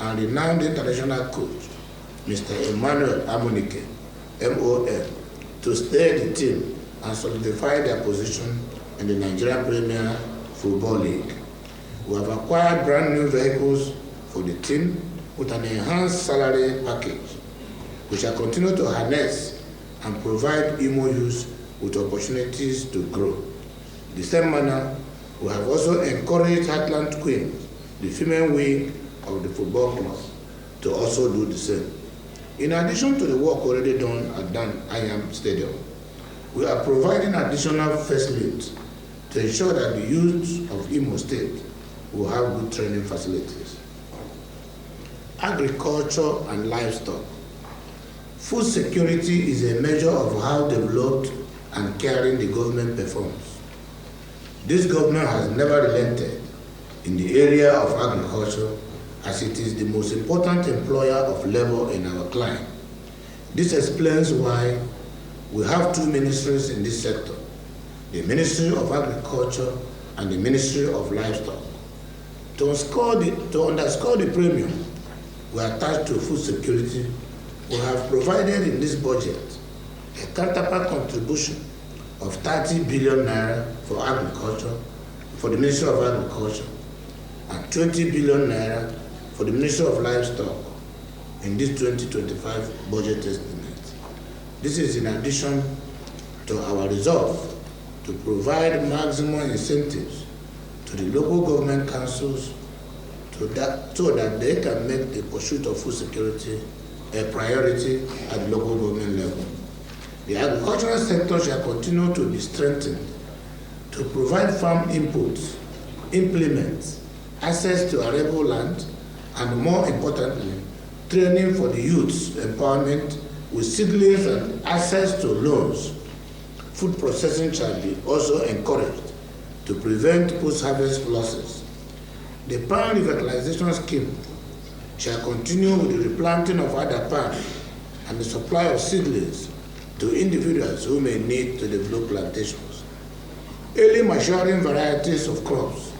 and renowned international coach, Mr. Emmanuel Amunike, MON, to steer the team and solidify their position in the Nigerian Premier Football League. We have acquired brand new vehicles for the team with an enhanced salary package. We shall continue to harness and provide Imo youth with opportunities to grow. In the same manner, we have also encouraged Heartland Queens, the female wing of the football club, to also do the same. In addition to the work already done at Dan Ayam Stadium, we are providing additional facilities to ensure that the youth of Imo State will have good training facilities. Agriculture and livestock. Food security is a measure of how developed and caring the government performs. This government has never relented in the area of agriculture, as it is the most important employer of labor in our clime. This explains why we have two ministries in this sector, the Ministry of Agriculture and the Ministry of Livestock. To underscore the premium we attach to food security, we have provided in this budget a counterpart contribution of 30 billion naira for agriculture, for the Ministry of Agriculture, and 20 billion naira for the Ministry of Livestock in this 2025 budget estimate. This is in addition to our resolve to provide maximum incentives to the local government councils so that they can make the pursuit of food security a priority at the local government level. The agricultural sector shall continue to be strengthened to provide farm inputs, implements, access to arable land, and more importantly, training for the youth's empowerment with seedlings and access to loans. Food processing shall be also encouraged to prevent post-harvest losses. The palm revitalization scheme shall continue with the replanting of other palm and the supply of seedlings to individuals who may need to develop plantations. Early maturing varieties of crops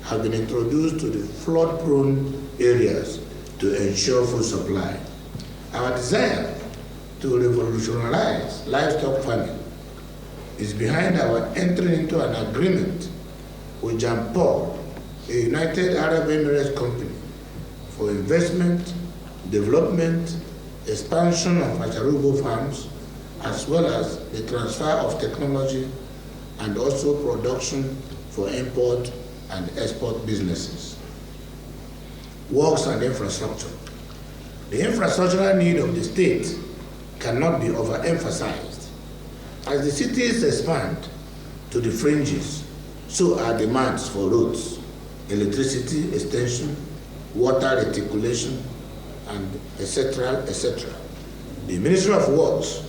have been introduced to the flood-prone areas to ensure food supply. Our desire to revolutionize livestock farming is behind our entry into an agreement with Jampol, a United Arab Emirates company, for investment, development, expansion of Acharubo farms, as well as the transfer of technology and also production for import and export businesses. Works and infrastructure. The infrastructural need of the state cannot be overemphasized. As the cities expand to the fringes, so are demands for roads, electricity extension, water reticulation, and etc., etc. The Ministry of Works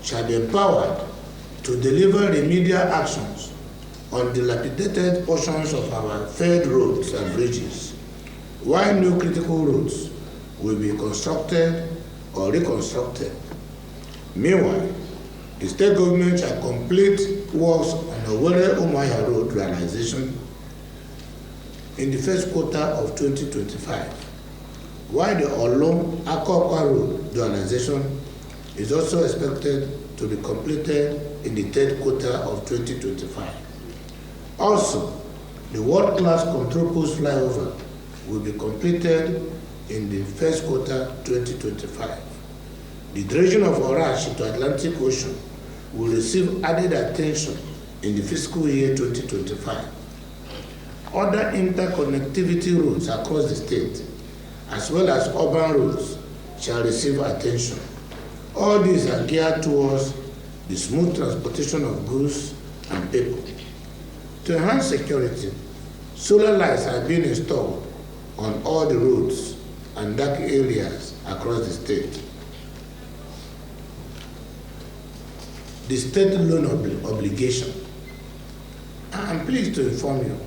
shall be empowered to deliver remedial actions on dilapidated portions of our failed roads and bridges, while new critical roads will be constructed or reconstructed. Meanwhile, the state government shall complete works on the Owerri-Umuahia Road realization in the first quarter of 2025, while the Olom-Akokwa Road realization is also expected to be completed in the third quarter of 2025. Also, the world-class control post flyover will be completed in the first quarter 2025. The dredging of Orash into Atlantic Ocean will receive added attention in the fiscal year 2025. Other interconnectivity routes across the state, as well as urban roads, shall receive attention. All these are geared towards the smooth transportation of goods and people. To enhance security, solar lights are being installed on all the roads and dark areas across the state. The state loan obligation. I am pleased to inform you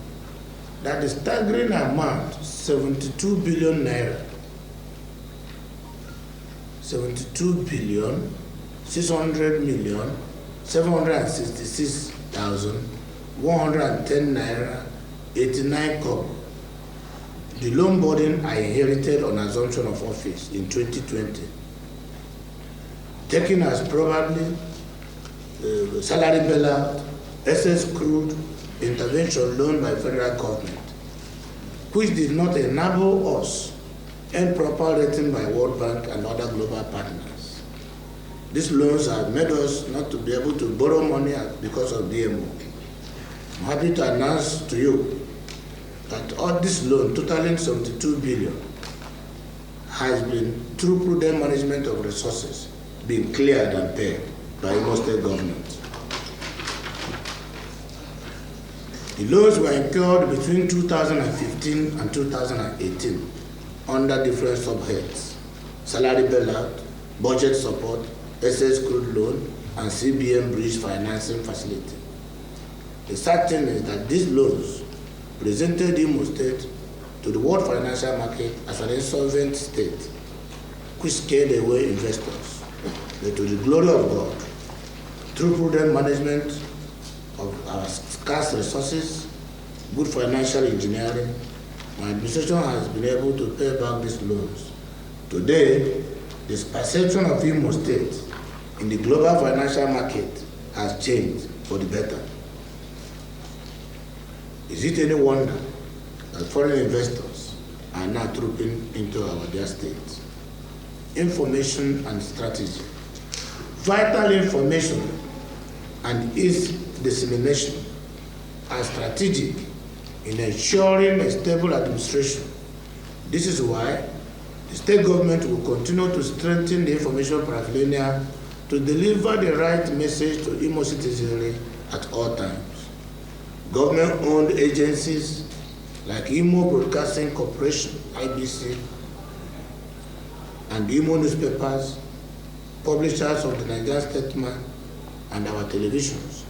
that the staggering amount, 72 billion naira, 72 billion 600 million 766,110 naira 89 kobo, the loan burden I inherited on assumption of office in 2020, taken as probably salary bailout, excess crude intervention loan by federal government, which did not enable us and proper rating by World Bank and other global partners. These loans have made us not to be able to borrow money because of DMO. I'm happy to announce to you that all this loan, totaling 72 billion, has been, through prudent management of resources, been cleared and paid by Imo State government. The loans were incurred between 2015 and 2018 under different subheads: salary bailout, budget support, excess crude loan, and CBN bridge financing facility. The sad thing is that these loans presented Imo State to the world financial market as an insolvent state, which scared away investors. But to the glory of God, through prudent management of our scarce resources, good financial engineering, my administration has been able to pay back these loans. Today, the perception of Imo State in the global financial market has changed for the better. Is it any wonder that foreign investors are now trooping into our dear state? Information and strategy. Vital information and its dissemination are strategic in ensuring a stable administration. This is why the state government will continue to strengthen the information paraphernalia to deliver the right message to Imo citizenry at all times. Government-owned agencies like Imo Broadcasting Corporation, IBC, and Imo newspapers, publishers of the Nigerian Statesman, and our televisions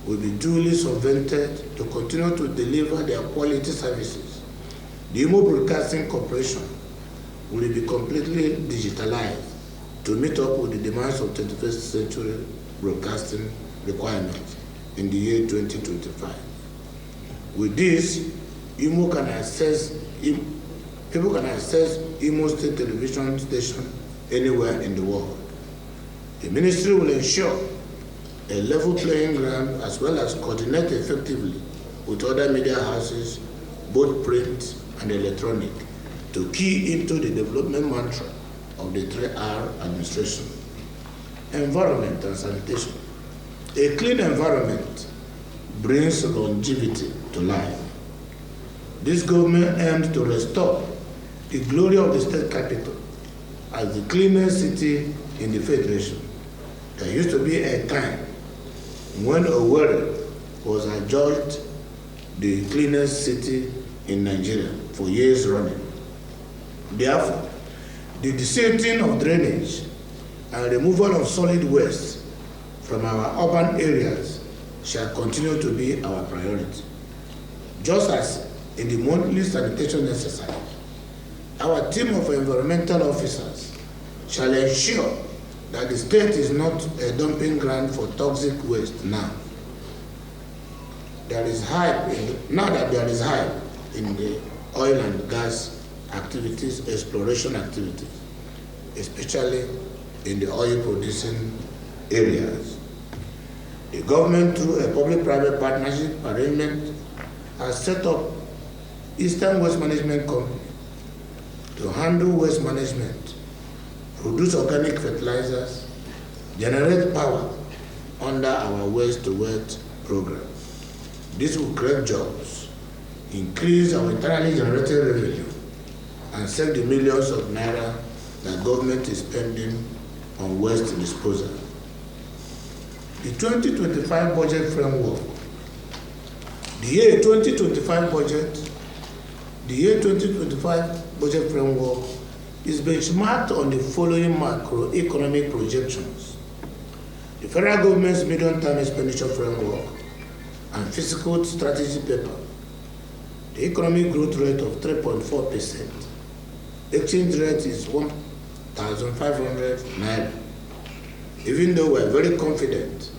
will be duly subvented to continue to deliver their quality services. The Imo Broadcasting Corporation will be completely digitalized to meet up with the demands of 21st century broadcasting requirements in the year 2025. With this, people can access Imo State television station anywhere in the world. The ministry will ensure a level playing ground as well as coordinate effectively with other media houses, both print and electronic, to key into the development mantra of the 3R administration. Environment and sanitation. A clean environment brings longevity to life. This government aimed to restore the glory of the state capital as the cleanest city in the Federation. There used to be a time when Owerri was adjudged the cleanest city in Nigeria for years running. Therefore, the desilting of drainage and removal of solid waste from our urban areas shall continue to be our priority. Just as in the monthly sanitation exercise, our team of environmental officers shall ensure that the state is not a dumping ground for toxic waste now. Now that there is hype in the oil and gas activities, exploration activities, especially in the oil producing areas. The government, through a public-private partnership arrangement, has set up Eastern Waste Management Company to handle waste management, produce organic fertilizers, generate power under our waste-to-wealth program. This will create jobs, increase our internally generated revenue, and save the millions of naira that government is spending on waste disposal. The 2025 budget framework. The year 2025 budget framework is benchmarked on the following macroeconomic projections: the federal government's medium-term expenditure framework and fiscal strategy paper, the economic growth rate of 3.4%, exchange rate is 1,500 naira. Even though we are very confident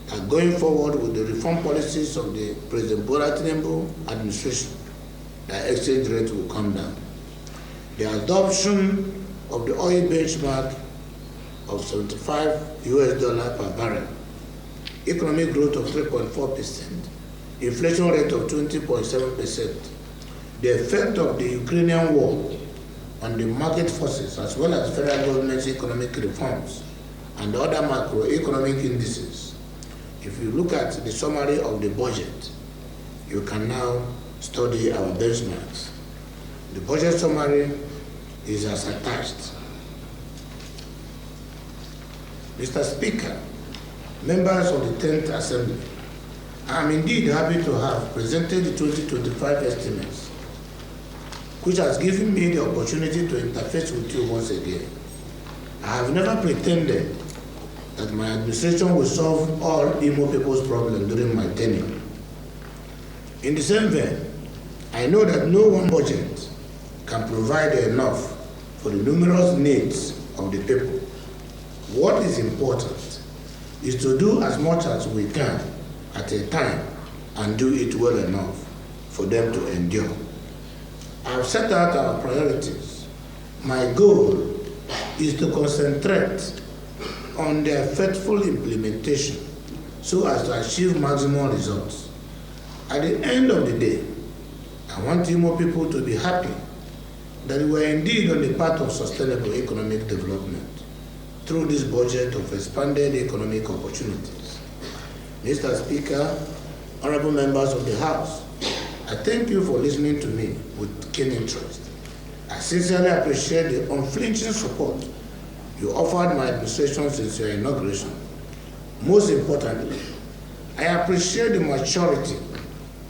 that going forward with the reform policies of the President Bola Tinubu administration, the exchange rate will come down. The adoption of the oil benchmark of $75 per barrel, economic growth of 3.4%, inflation rate of 20.7%, the effect of the Ukrainian war on the market forces as well as federal government's economic reforms and other macroeconomic indices. If you look at the summary of the budget, you can now study our benchmarks. The budget summary is as attached. Mr. Speaker, members of the 10th Assembly, I am indeed happy to have presented the 2025 estimates, which has given me the opportunity to interface with you once again. I have never pretended that my administration will solve all Imo people's problems during my tenure. In the same vein, I know that no one budget can provide enough for the numerous needs of the people. What is important is to do as much as we can at a time and do it well enough for them to endure. I have set out our priorities. My goal is to concentrate on their faithful implementation so as to achieve maximum results. At the end of the day, I want Imo people to be happy that we are indeed on the path of sustainable economic development through this budget of expanded economic opportunities. Mr. Speaker, honorable members of the House, I thank you for listening to me with keen interest. I sincerely appreciate the unflinching support you offered my administration since your inauguration. Most importantly, I appreciate the maturity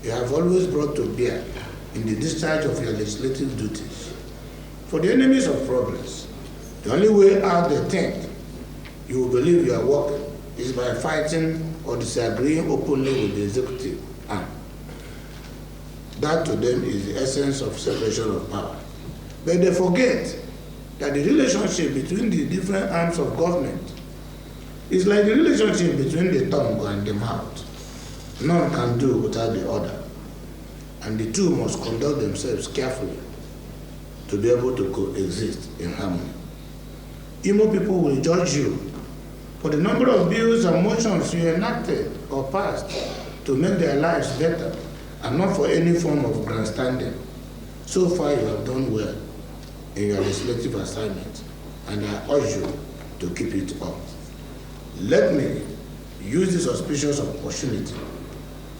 you have always brought to bear in the discharge of your legislative duties. For the enemies of progress, the only way out they think you will believe you are working is by fighting or disagreeing openly with the executive arm. That to them is the essence of separation of power. But they forget that the relationship between the different arms of government is like the relationship between the tongue and the mouth. None can do without the other, and the two must conduct themselves carefully to be able to coexist in harmony. Imo people will judge you for the number of bills and motions you enacted or passed to make their lives better, and not for any form of grandstanding. So far you have done well in your legislative assignment, and I urge you to keep it up. Let me use this auspicious opportunity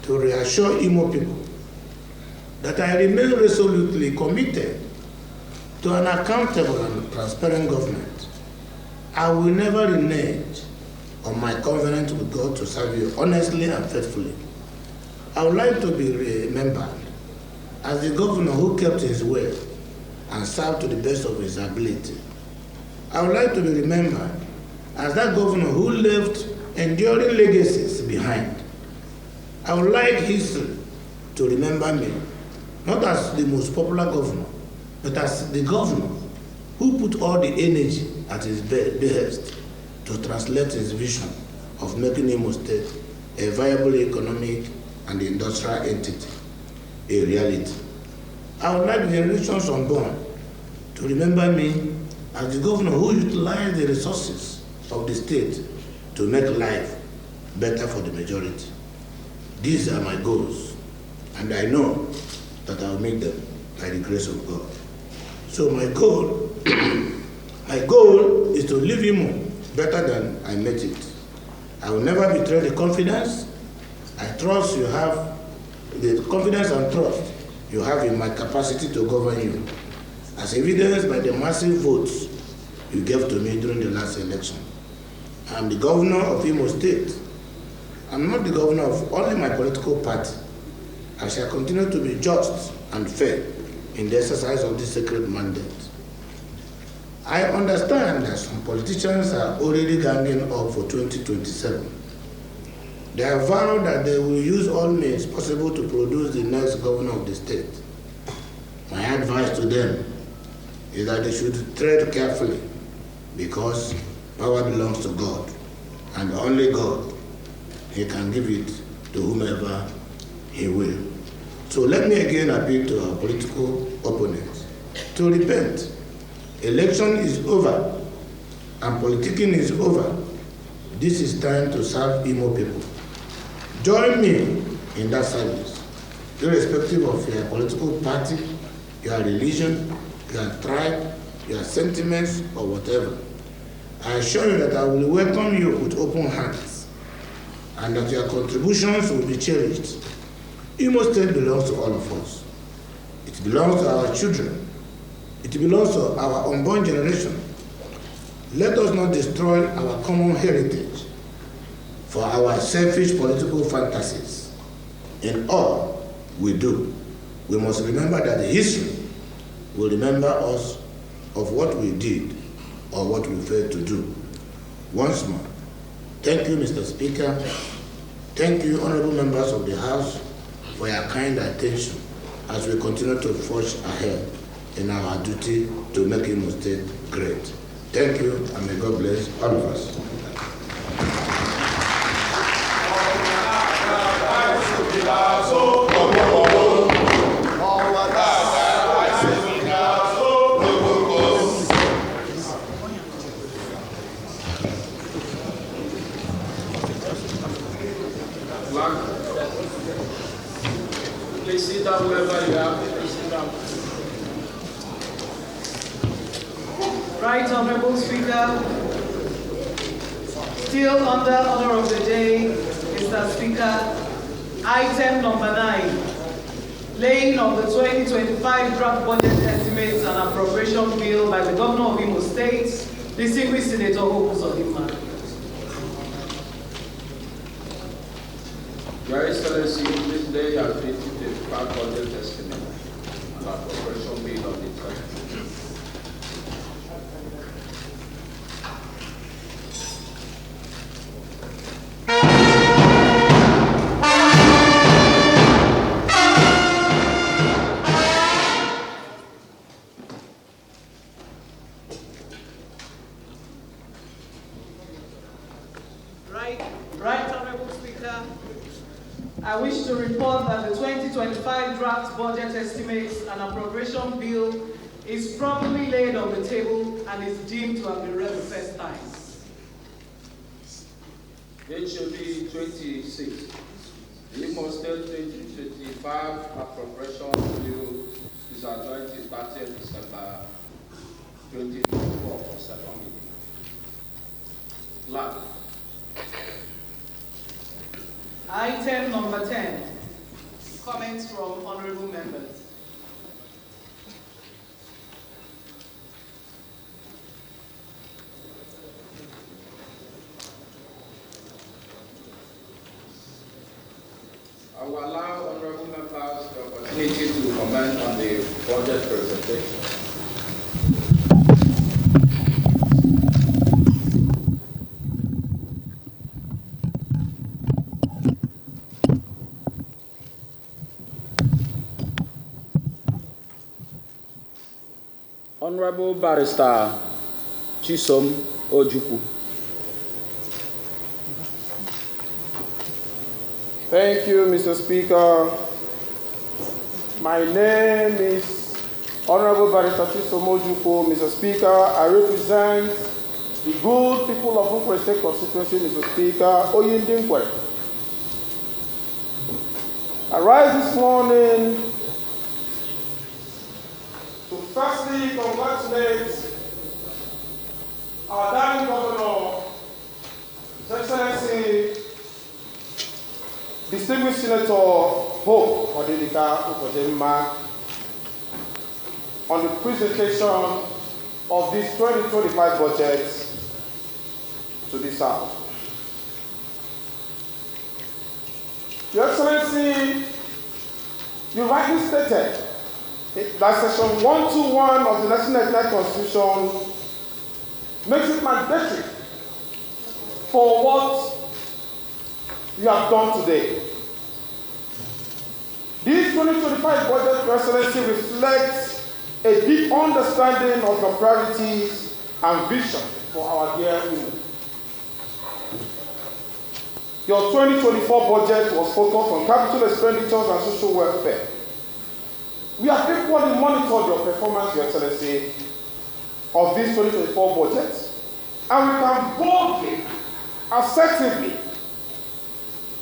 to reassure Imo people that I remain resolutely committed to an accountable and transparent government. I will never renege on my covenant with God to serve you honestly and faithfully. I would like to be remembered as the governor who kept his word and served to the best of his ability. I would like to be remembered as that governor who left enduring legacies behind. I would like history to remember me, not as the most popular governor, but as the governor who put all the energy at his behest to translate his vision of making Imo State a viable economic and industrial entity a reality. I would like the generations unborn to remember me as the governor who utilized the resources of the state to make life better for the majority. These are my goals, and I know that I will meet them by the grace of God. So my goal is to leave Imo better than I met it. I will never betray the confidence. I trust you have the confidence and trust you have in my capacity to govern you, as evidenced by the massive votes you gave to me during the last election. I am the governor of Imo State. I'm not the governor of only my political party. I shall continue to be just and fair in the exercise of this sacred mandate. I understand that some politicians are already ganging up for 2027. They have vowed that they will use all means possible to produce the next governor of the state. My advice to them is that they should tread carefully, because power belongs to God, and only God, He can give it to whomever He will. So let me again appeal to our political opponents to repent. Election is over, and politicking is over. This is time to serve Imo people. Join me in that service, irrespective of your political party, your religion, your tribe, your sentiments, or whatever. I assure you that I will welcome you with open hands, and that your contributions will be cherished. Imo State belongs to all of us. It belongs to our children. It belongs to our unborn generation. Let us not destroy our common heritage for our selfish political fantasies. In all we do, we must remember that history will remember us of what we did or what we failed to do. Once more, thank you, Mr. Speaker. Thank you, honorable members of the House, for your kind attention as we continue to forge ahead in our duty to make Imo State great. Thank you, and may God bless all of us. Please sit down wherever you are. Please sit down. Right Honorable Speaker, still under honor of the day, Mr. Speaker, item number 9, laying of the 2025 draft budget estimates and appropriation bill by the Governor of Imo State Distinguished Senator Uzodinma. Your Excellency, this day has been the part budget estimate and appropriation bill on the table. Right, Honorable Speaker. I wish to report that the 2025 draft budget estimates and appropriation bill is properly laid on the table and is deemed to have been read the first time. HOB 26, the Imo State 2025 appropriation bill is adjourned to 30th December 2024 for second reading. Land. Item number 10, comments from honorable members. I will allow honorable members the opportunity to comment on the budget presentation. Honorable Barrister Chisom Ojukwu. Thank you, Mr. Speaker. My name is Honorable Barrister Chisom Ojukwu. Mr. Speaker, I represent the good people of Ukwe State constituency, Mr. Speaker, Oyindinkwe. I rise this morning to firstly congratulate our darling Governor, His Excellency, Distinguished Senator Hope Odilika Uzodinma, on the presentation of this 2025 budget to this House. Your Excellency, you rightly stated that Section 121 of the 1999 Constitution makes it mandatory for what you have done today. This 2025 budget, Your Excellency, reflects a deep understanding of your priorities and vision for our dear Imo. Your 2024 budget was focused on capital expenditures and social welfare. We have equally monitored your performance, Your Excellency, of this 2024 budget, and we can boldly, assertively,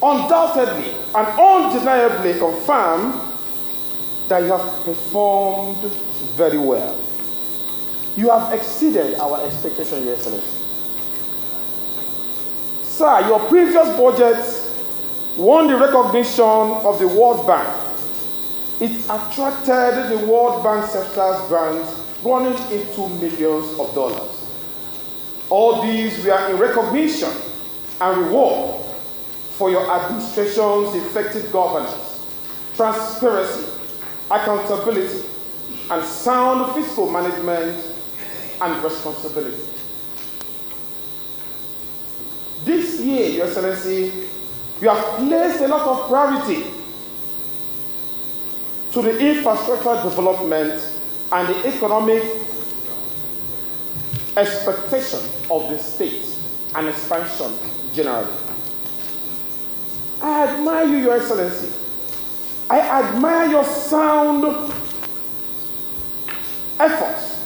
undoubtedly, and undeniably confirm that you have performed very well. You have exceeded our expectations, Your Excellency. Sir, your previous budget won the recognition of the World Bank. It attracted the World Bank sector's grants running into millions of dollars. All these were in recognition and reward for your administration's effective governance, transparency, accountability, and sound fiscal management and responsibility. This year, Your Excellency, you have placed a lot of priority to the infrastructure development and the economic expectation of the state and expansion generally. I admire you, Your Excellency. I admire your sound efforts,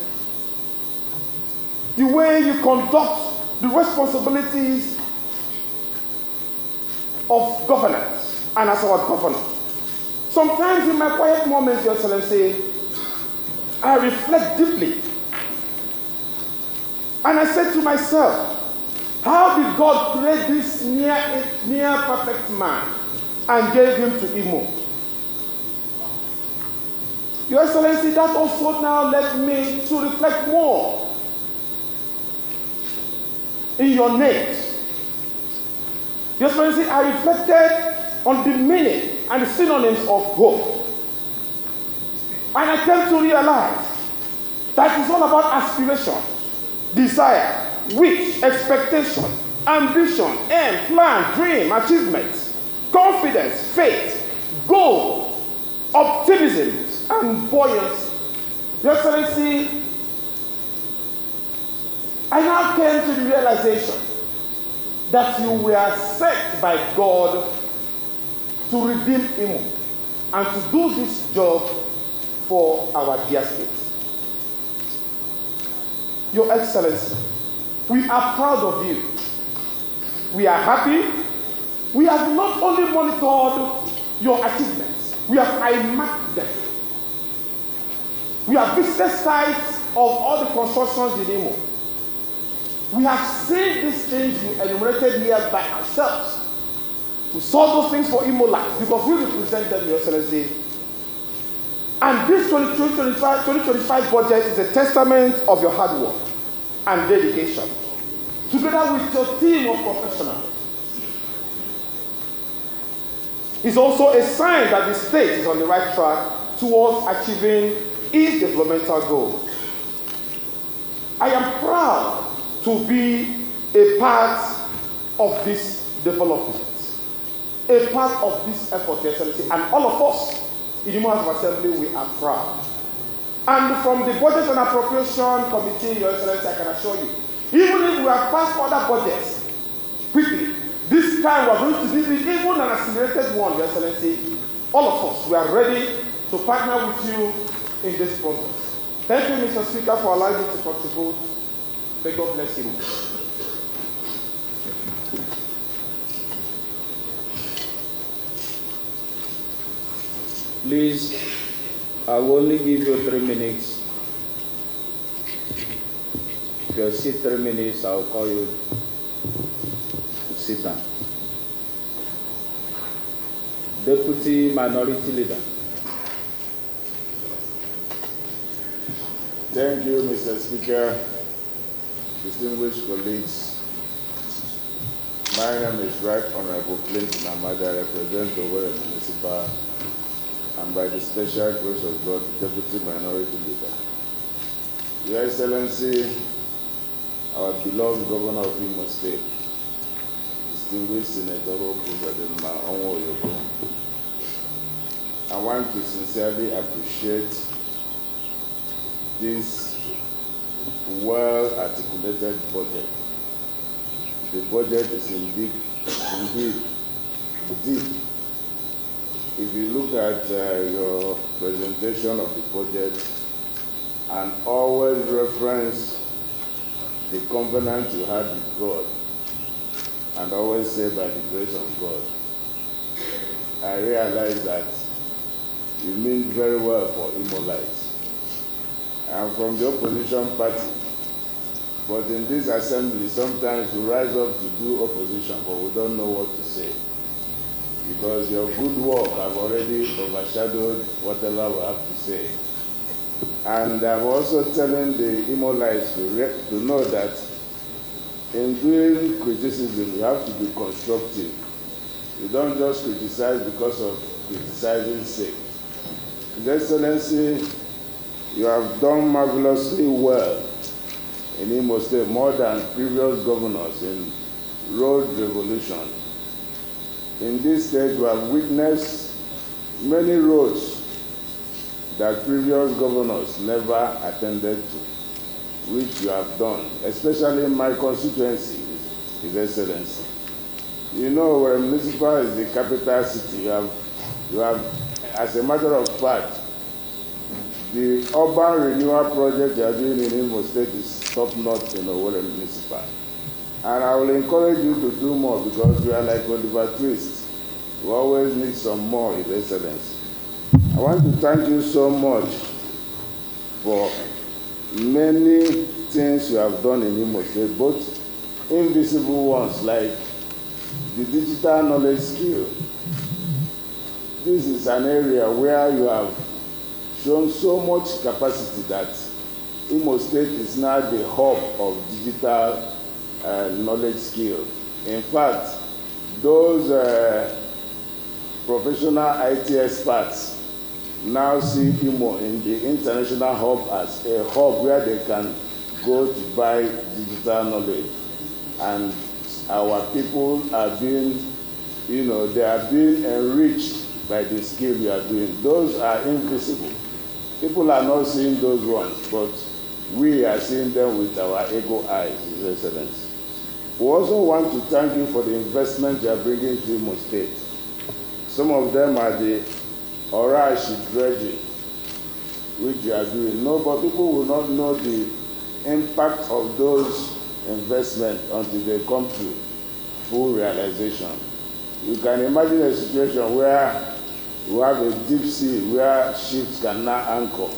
the way you conduct the responsibilities of governance and as our governor. Sometimes in my quiet moments, Your Excellency, I reflect deeply. And I said to myself, how did God create this near perfect man and gave him to Imo? Your Excellency, that also now led me to reflect more. in your names. Your Excellency, I reflected on the meaning and the synonyms of hope. And I came to realize that it's all about aspiration, desire, wish, expectation, ambition, aim, plan, dream, achievement, confidence, faith, goal, optimism, and buoyancy. Your Excellency, I now came to the realization that you were sent by God to redeem Imo and to do this job for our dear state. Your Excellency, we are proud of you. We are happy. We have not only monitored your achievements, we have eye-marked them. We have visited sites of all the constructions in Imo. We have seen these things you enumerated here by ourselves. We saw those things for Imo Life because we represent them, Your Excellency. And this 2025 budget is a testament of your hard work and dedication, together with your team of professionals. It's also a sign that the state is on the right track towards achieving its developmental goals. I am proud to be a part of this development, a part of this effort, Your Excellency, and all of us in the House of Assembly, we are proud. And from the Budget and Appropriation Committee, Your Excellency, I can assure you, even if we have passed other budgets quickly, this time we are going to give it even an accelerated one, Your Excellency. All of us, we are ready to partner with you in this process. Thank you, Mr. Speaker, for allowing me to contribute. May God bless you. Please, I will only give you 3 minutes. If you sit 3 minutes, I'll call you to sit down. Deputy Minority Leader. Thank you, Mr. Speaker. Distinguished colleagues, my name is Right Honorable Clinton Amada, I represent the Owerri Municipal, and by the special grace of God, Deputy Minority Leader. Your Excellency, our beloved Governor of Imo State, distinguished Senator Uzodinma, I want to sincerely appreciate this well-articulated budget. The budget is indeed deep. If you look at your presentation of the budget and always reference the covenant you had with God and always say by the grace of God, I realize that you mean very well for Imolites. I'm from the opposition party, but in this assembly, sometimes we rise up to do opposition, but we don't know what to say. Because your good work have already overshadowed whatever we have to say. And I'm also telling the Imolites to know that in doing criticism, you have to be constructive. You don't just criticize because of criticizing's sake. His Excellency, you have done marvelously well in Imo State, more than previous governors in road revolution. In this state, we have witnessed many roads that previous governors never attended to, which you have done, especially in my constituency, His Excellency. You know, where municipal is the capital city, you have, as a matter of fact, the urban renewal project you are doing in Imo State is top-notch in Owerri Municipal. And I will encourage you to do more because you are like Oliver Twist. You always need some more, His Excellency. I want to thank you so much for many things you have done in Imo State, both invisible ones like the digital knowledge skill. This is an area where you have shown so much capacity that Imo State is now the hub of digital knowledge skill. In fact, those professional IT experts now see Imo in the international hub as a hub where they can go to buy digital knowledge. And our people are being, they are being enriched by the skill you are doing. Those are invisible. People are not seeing those ones, but we are seeing them with our ego eyes, His Excellency. We also want to thank you for the investment you are bringing to Imo State. Some of them are the Orashi dredging, which you are doing. No, but people will not know the impact of those investments until they come to full realization. You can imagine a situation where we have a deep sea where ships can now anchor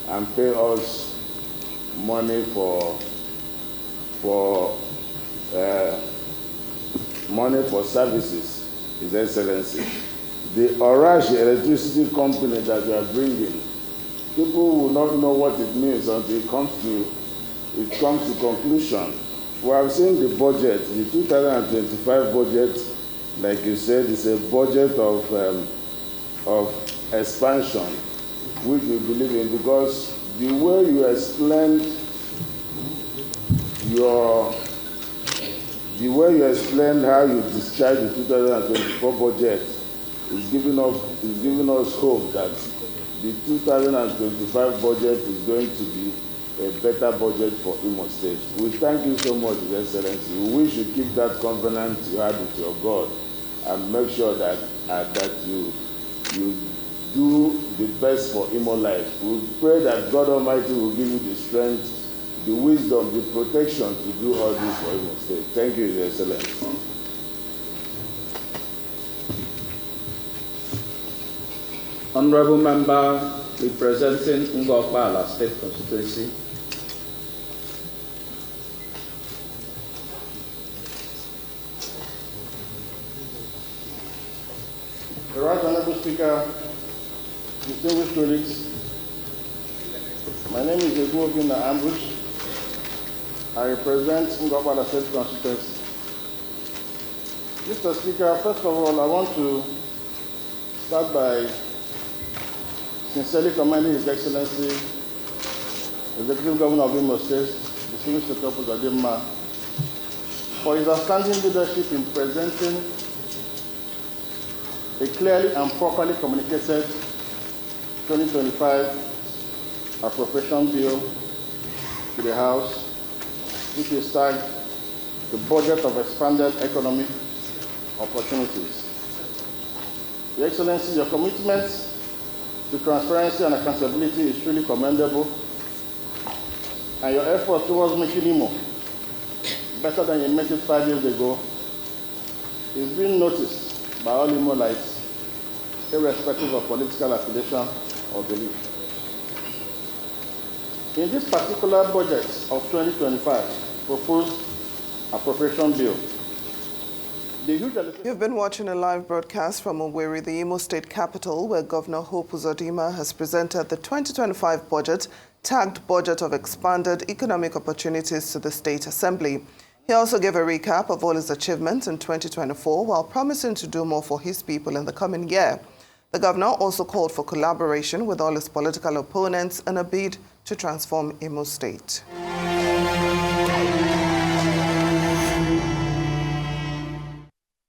and pay us money for services, His Excellency. The Orashi electricity company that we are bringing, people will not know what it means until it comes to conclusion. We have seen the budget, the 2025 budget, like you said, is a budget of expansion, which we believe in, because the way you explained how you discharge the 2024 budget is giving us hope that the 2025 budget is going to be a better budget for Imo State. We thank you so much, His Excellency. We wish you keep that covenant you had with your God and make sure that you do the best for Imo life. We pray that God Almighty will give you the strength, the wisdom, the protection to do all this for Imo State. Thank you, His Excellency. Honorable Member representing Ngokpala State Constituency. The Right Honorable Speaker, distinguished colleagues, my name is Uzodinma Ambush. I represent Ngokpala State Constituency. Mr. Speaker, first of all, I want to start by sincerely commending His Excellency, Executive Governor of Imo State, distinguished Dr. Uzodinma, for his outstanding leadership in presenting a clearly and properly communicated 2025 appropriation bill to the House, which is tagged the budget of expanded economic opportunities. Your Excellency, your commitment to transparency and accountability is truly commendable, and your effort towards making Imo better than you made it 5 years ago is being noticed by all Imolites, irrespective of political affiliation or belief. In this particular budget of 2025 proposed appropriation bill, You've been watching a live broadcast from Owerri, the Imo State capital, where Governor Uzodinma has presented the 2025 budget, tagged Budget of Expanded Economic Opportunities, to the State Assembly. He also gave a recap of all his achievements in 2024 while promising to do more for his people in the coming year. The governor also called for collaboration with all his political opponents in a bid to transform Imo State.